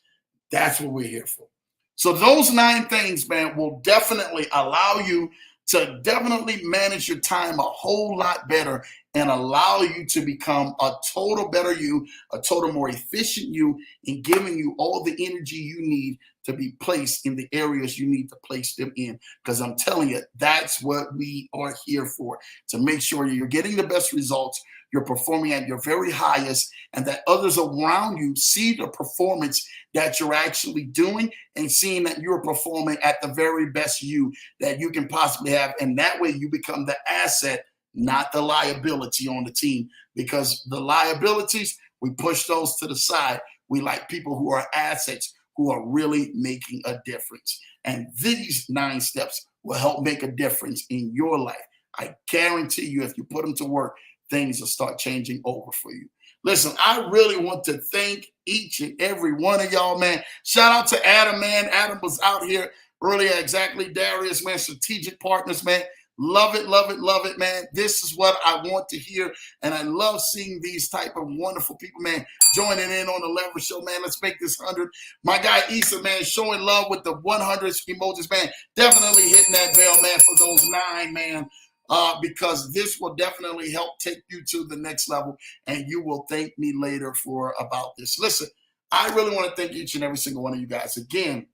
That's what we're here for. So those 9 things, man, will definitely allow you to definitely manage your time a whole lot better and allow you to become a total better you, a total more efficient you, in giving you all the energy you need to be placed in the areas you need to place them in. Because I'm telling you, that's what we are here for, to make sure you're getting the best results, you're performing at your very highest, and that others around you see the performance that you're actually doing and seeing that you're performing at the very best you that you can possibly have. And that way you become the asset, not the liability on the team. Because the liabilities, we push those to the side. We like people who are assets, who are really making a difference. And these 9 steps will help make a difference in your life. I guarantee you, if you put them to work, things will start changing over for you. Listen, I really want to thank each and every one of y'all, man. Shout out to Adam, man. Adam was out here earlier, exactly. Darius, man, strategic partners, man. Love it, love it, love it, man. This is what I want to hear, and I love seeing these type of wonderful people, man, joining in on the Leverage Show, man. Let's make this 100. My guy Issa, man, showing love with the 100 emojis, man. Definitely hitting that bell, man, for those 9, man. Because this will definitely help take you to the next level, and you will thank me later for about this. Listen, I really want to thank each and every single one of you guys again.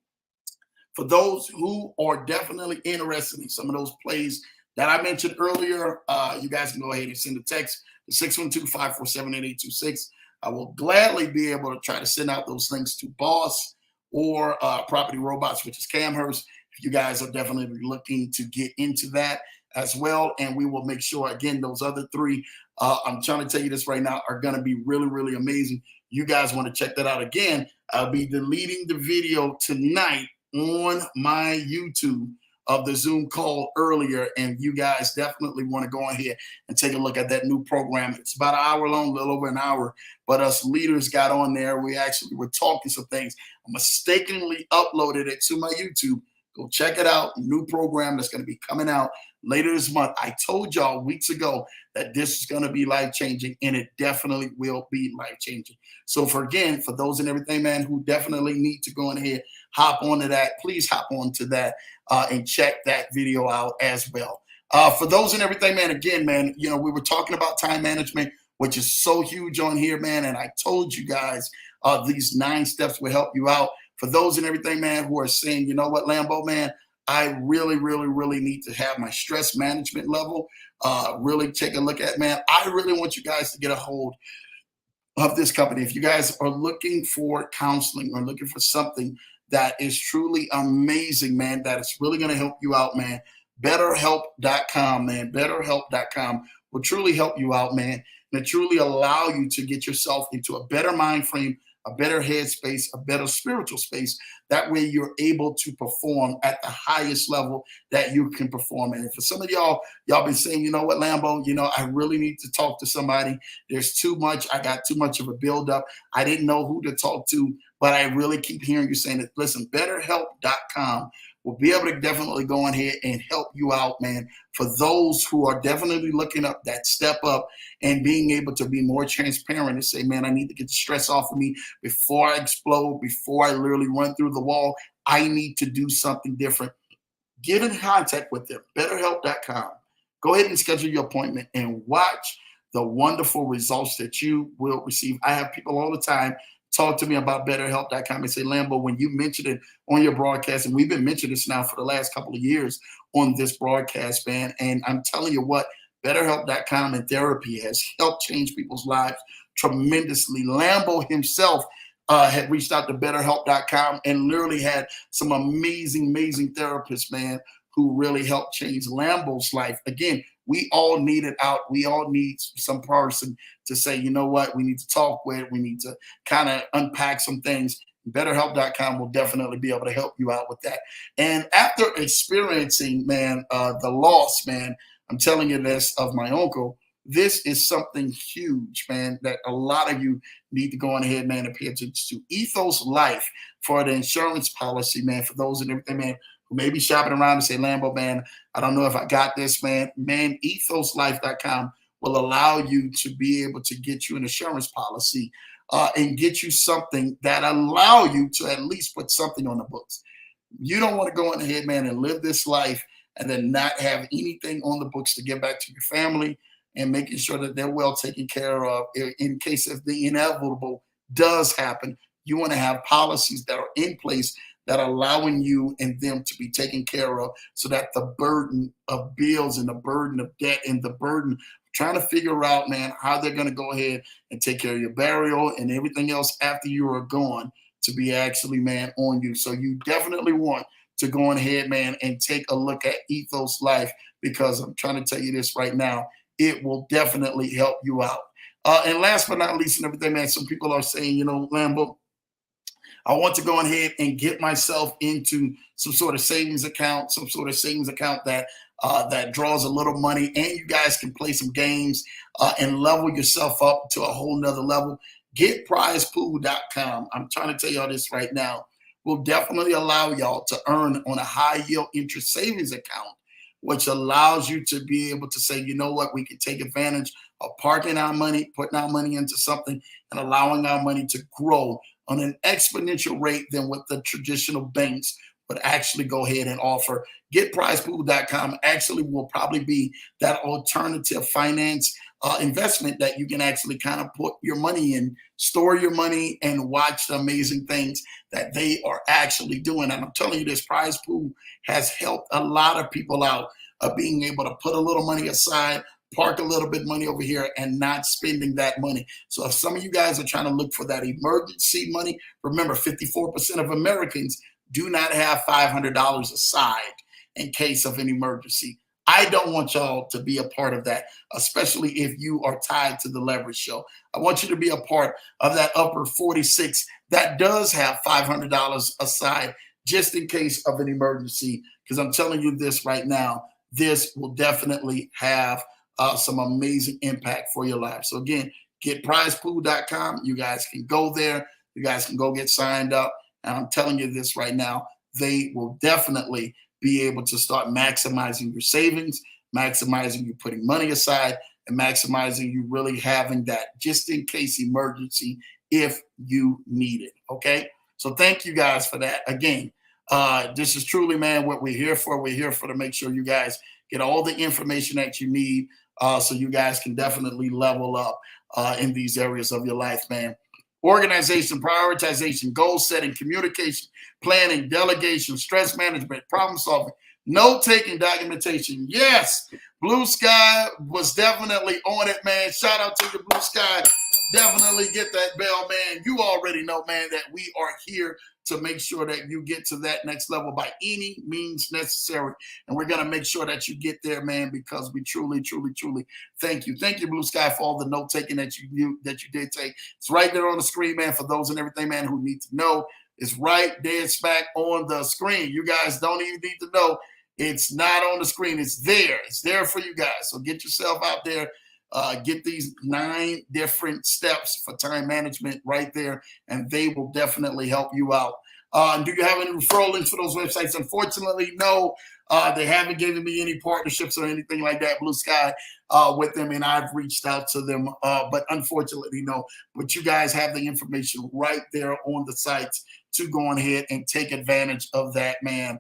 For those who are definitely interested in some of those plays that I mentioned earlier, you guys can go ahead and send a text to 612-547-8826. I will gladly be able to try to send out those links to Boss or Property Robots, which is Camhurst, if you guys are definitely looking to get into that as well. And we will make sure, again, those other 3, I'm trying to tell you this right now, are going to be really, really amazing. You guys want to check that out. Again, I'll be deleting the video tonight on my YouTube of the Zoom call earlier, and you guys definitely want to go on here and take a look at that new program. It's about an hour long, a little over an hour, but us leaders got on there. We actually were talking some things. I mistakenly uploaded it to my YouTube. Go check it out. New program that's going to be coming out later this month. I told y'all weeks ago that this is going to be life-changing, and it definitely will be life-changing. So for those and everything, man, who definitely need to go in here, hop onto that. Please hop onto that and check that video out as well. For those and everything, man, again, man, you know, we were talking about time management, which is so huge on here, man. And I told you guys these 9 steps will help you out. For those and everything, man, who are saying, you know what, Lambo, man, I really, really, really need to have my stress management level really take a look at, man. I really want you guys to get a hold of this company. If you guys are looking for counseling or looking for something that is truly amazing, man, that is really going to help you out, man, BetterHelp.com, man. BetterHelp.com will truly help you out, man, and truly allow you to get yourself into a better mind frame, a better headspace, a better spiritual space. That way you're able to perform at the highest level that you can perform. And for some of y'all been saying, you know what, Lambo, you know, I really need to talk to somebody. There's too much. I got too much of a buildup. I didn't know who to talk to, but I really keep hearing you saying it. Listen, BetterHelp.com will be able to definitely go in here and help you out, man. For those who are definitely looking up that step up and being able to be more transparent and say, man, I need to get the stress off of me before I explode, before I literally run through the wall. I need to do something different. Get in contact with them, BetterHelp.com. Go ahead and schedule your appointment and watch the wonderful results that you will receive. I have people all the time talk to me about BetterHelp.com and say, Lambo, when you mentioned it on your broadcast, and we've been mentioning this now for the last couple of years on this broadcast, man, and I'm telling you what, BetterHelp.com and therapy has helped change people's lives tremendously. Lambo himself had reached out to BetterHelp.com and literally had some amazing, amazing therapists, man, who really helped change Lambo's life. Again, we all need it out. We all need some person to say, you know what, we need to talk with. We need to kind of unpack some things. BetterHelp.com will definitely be able to help you out with that. And after experiencing, man, the loss, man, I'm telling you this, of my uncle, this is something huge, man, that a lot of you need to go on ahead, man, and pay attention to. Ethos Life for the insurance policy, man, for those and everything, man, who may be shopping around and say, Lambo, man, I don't know if I got this, man. Man, ethoslife.com will allow you to be able to get you an insurance policy and get you something that allow you to at least put something on the books. You don't want to go on ahead, man, and live this life and then not have anything on the books to give back to your family. and making sure that they're well taken care of in case if the inevitable does happen. You want to have policies that are in place that are allowing you and them to be taken care of, so that the burden of bills and the burden of debt and the burden of trying to figure out, man, how they're going to go ahead and take care of your burial and everything else after you are gone to be actually, man, on you. So you definitely want to go on ahead, man, and take a look at Ethos Life, because I'm trying to tell you this right now, it will definitely help you out. And last but not least, and everything, man, some people are saying, Lambo, I want to go ahead and get myself into some sort of savings account, that that draws a little money, and you guys can play some games and level yourself up to a whole nother level. Get prizpool.com. I'm trying to tell y'all this right now. Will definitely allow y'all to earn on a high yield interest savings account, which allows you to be able to say, you know what, we can take advantage of parking our money, putting our money into something, and allowing our money to grow on an exponential rate than what the traditional banks would actually go ahead and offer. GetPrizePool.com actually will probably be that alternative finance investment that you can actually kind of put your money in, store your money, and watch the amazing things that they are actually doing. And I'm telling you, this prize pool has helped a lot of people out of being able to put a little money aside, park a little bit of money over here, and not spending that money. So if some of you guys are trying to look for that emergency money, remember 54% of Americans do not have $500 aside in case of an emergency. I don't want y'all to be a part of that, especially if you are tied to the Leverage Show. I want you to be a part of that upper 46 that does have $500 aside just in case of an emergency, because I'm telling you this right now, this will definitely have some amazing impact for your life. So again, getprizepool.com. You guys can go there. You guys can go get signed up. And I'm telling you this right now, they will definitely be able to start maximizing your savings, maximizing you putting money aside, and maximizing you really having that just in case emergency if you need it. Okay. So thank you guys for that. Again, this is truly, man, what we're here for. We're here for to make sure you guys get all the information that you need so you guys can definitely level up in these areas of your life, man. Organization, prioritization, goal setting, communication, planning, delegation, stress management, problem solving, note taking, documentation. Yes, Blue Sky was definitely on it, man. Shout out to you, Blue Sky. Definitely get that bell, man. You already know, man, that we are here to make sure that you get to that next level by any means necessary. And we're going to make sure that you get there, man, because we truly, truly, truly thank you. Thank you, Blue Sky, for all the note taking that you did take. It's right there on the screen, man, for those and everything, man, who need to know. It's right dead smack on the screen. You guys don't even need to know. It's not on the screen. It's there. It's there for you guys. So get yourself out there. Get these 9 different steps for time management right there, and they will definitely help you out. Do you have any referral links for those websites? Unfortunately, no. They haven't given me any partnerships or anything like that, Blue Sky, with them, and I've reached out to them, but unfortunately, no. But you guys have the information right there on the sites to go on ahead and take advantage of that, man,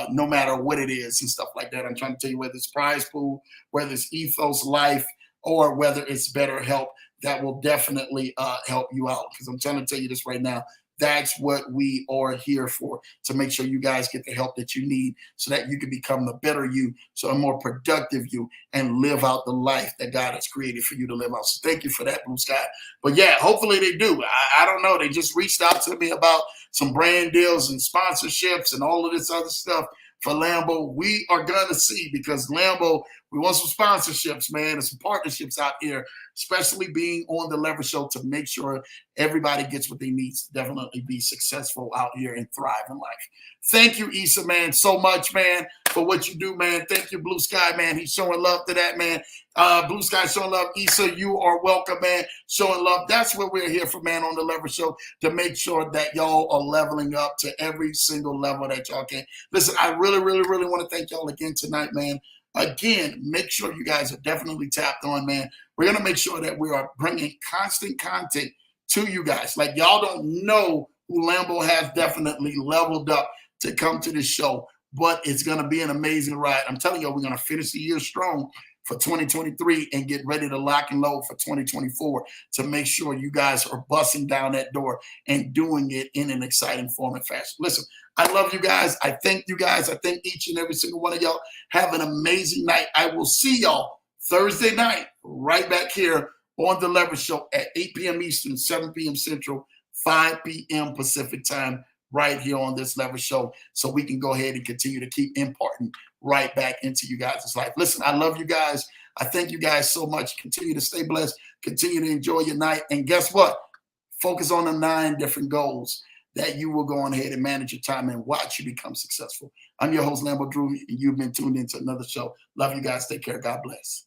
no matter what it is and stuff like that. I'm trying to tell you, whether it's Prize Pool, whether it's Ethos Life, or whether it's BetterHelp, that will definitely help you out. Because I'm trying to tell you this right now, that's what we are here for, to make sure you guys get the help that you need so that you can become the better you, so a more productive you, and live out the life that God has created for you to live out. So thank you for that, Blue Sky. But yeah, hopefully they do. I don't know. They just reached out to me about some brand deals and sponsorships and all of this other stuff for Lambo. We are going to see, because Lambo, we want some sponsorships, man, and some partnerships out here, especially being on the Leverage Show, to make sure everybody gets what they need to definitely be successful out here and thrive in life. Thank you, Issa, man, so much, man, for what you do, man. Thank you, Blue Sky, man. He's showing love to that, man. Blue Sky showing love. Issa, you are welcome, man. Showing love. That's what we're here for, man, on the Leverage Show, to make sure that y'all are leveling up to every single level that y'all can. Listen, I really, really, really want to thank y'all again tonight, man. Again, make sure you guys are definitely tapped on, man. We're going to make sure that we are bringing constant content to you guys. Like, y'all don't know who Lambo has definitely leveled up to come to this show, but it's going to be an amazing ride. I'm telling you, we're going to finish the year strong. for 2023 and get ready to lock and load for 2024 to make sure you guys are busting down that door and doing it in an exciting form and fashion. Listen, I love you guys. I thank you guys. I thank each and every single one of y'all. Have an amazing night. I will see y'all Thursday night right back here on The Leverage Show at 8 p.m. Eastern, 7 p.m. Central, 5 p.m. Pacific time, right here on this Leverage Show, so we can go ahead and continue to keep imparting right back into you guys' life. Listen, I love you guys. I thank you guys so much. Continue to stay blessed. Continue to enjoy your night. And guess what? Focus on the 9 different goals that you will go on ahead and manage your time and watch you become successful. I'm your host, Lambo Drew, and you've been tuned into another show. Love you guys. Take care. God bless.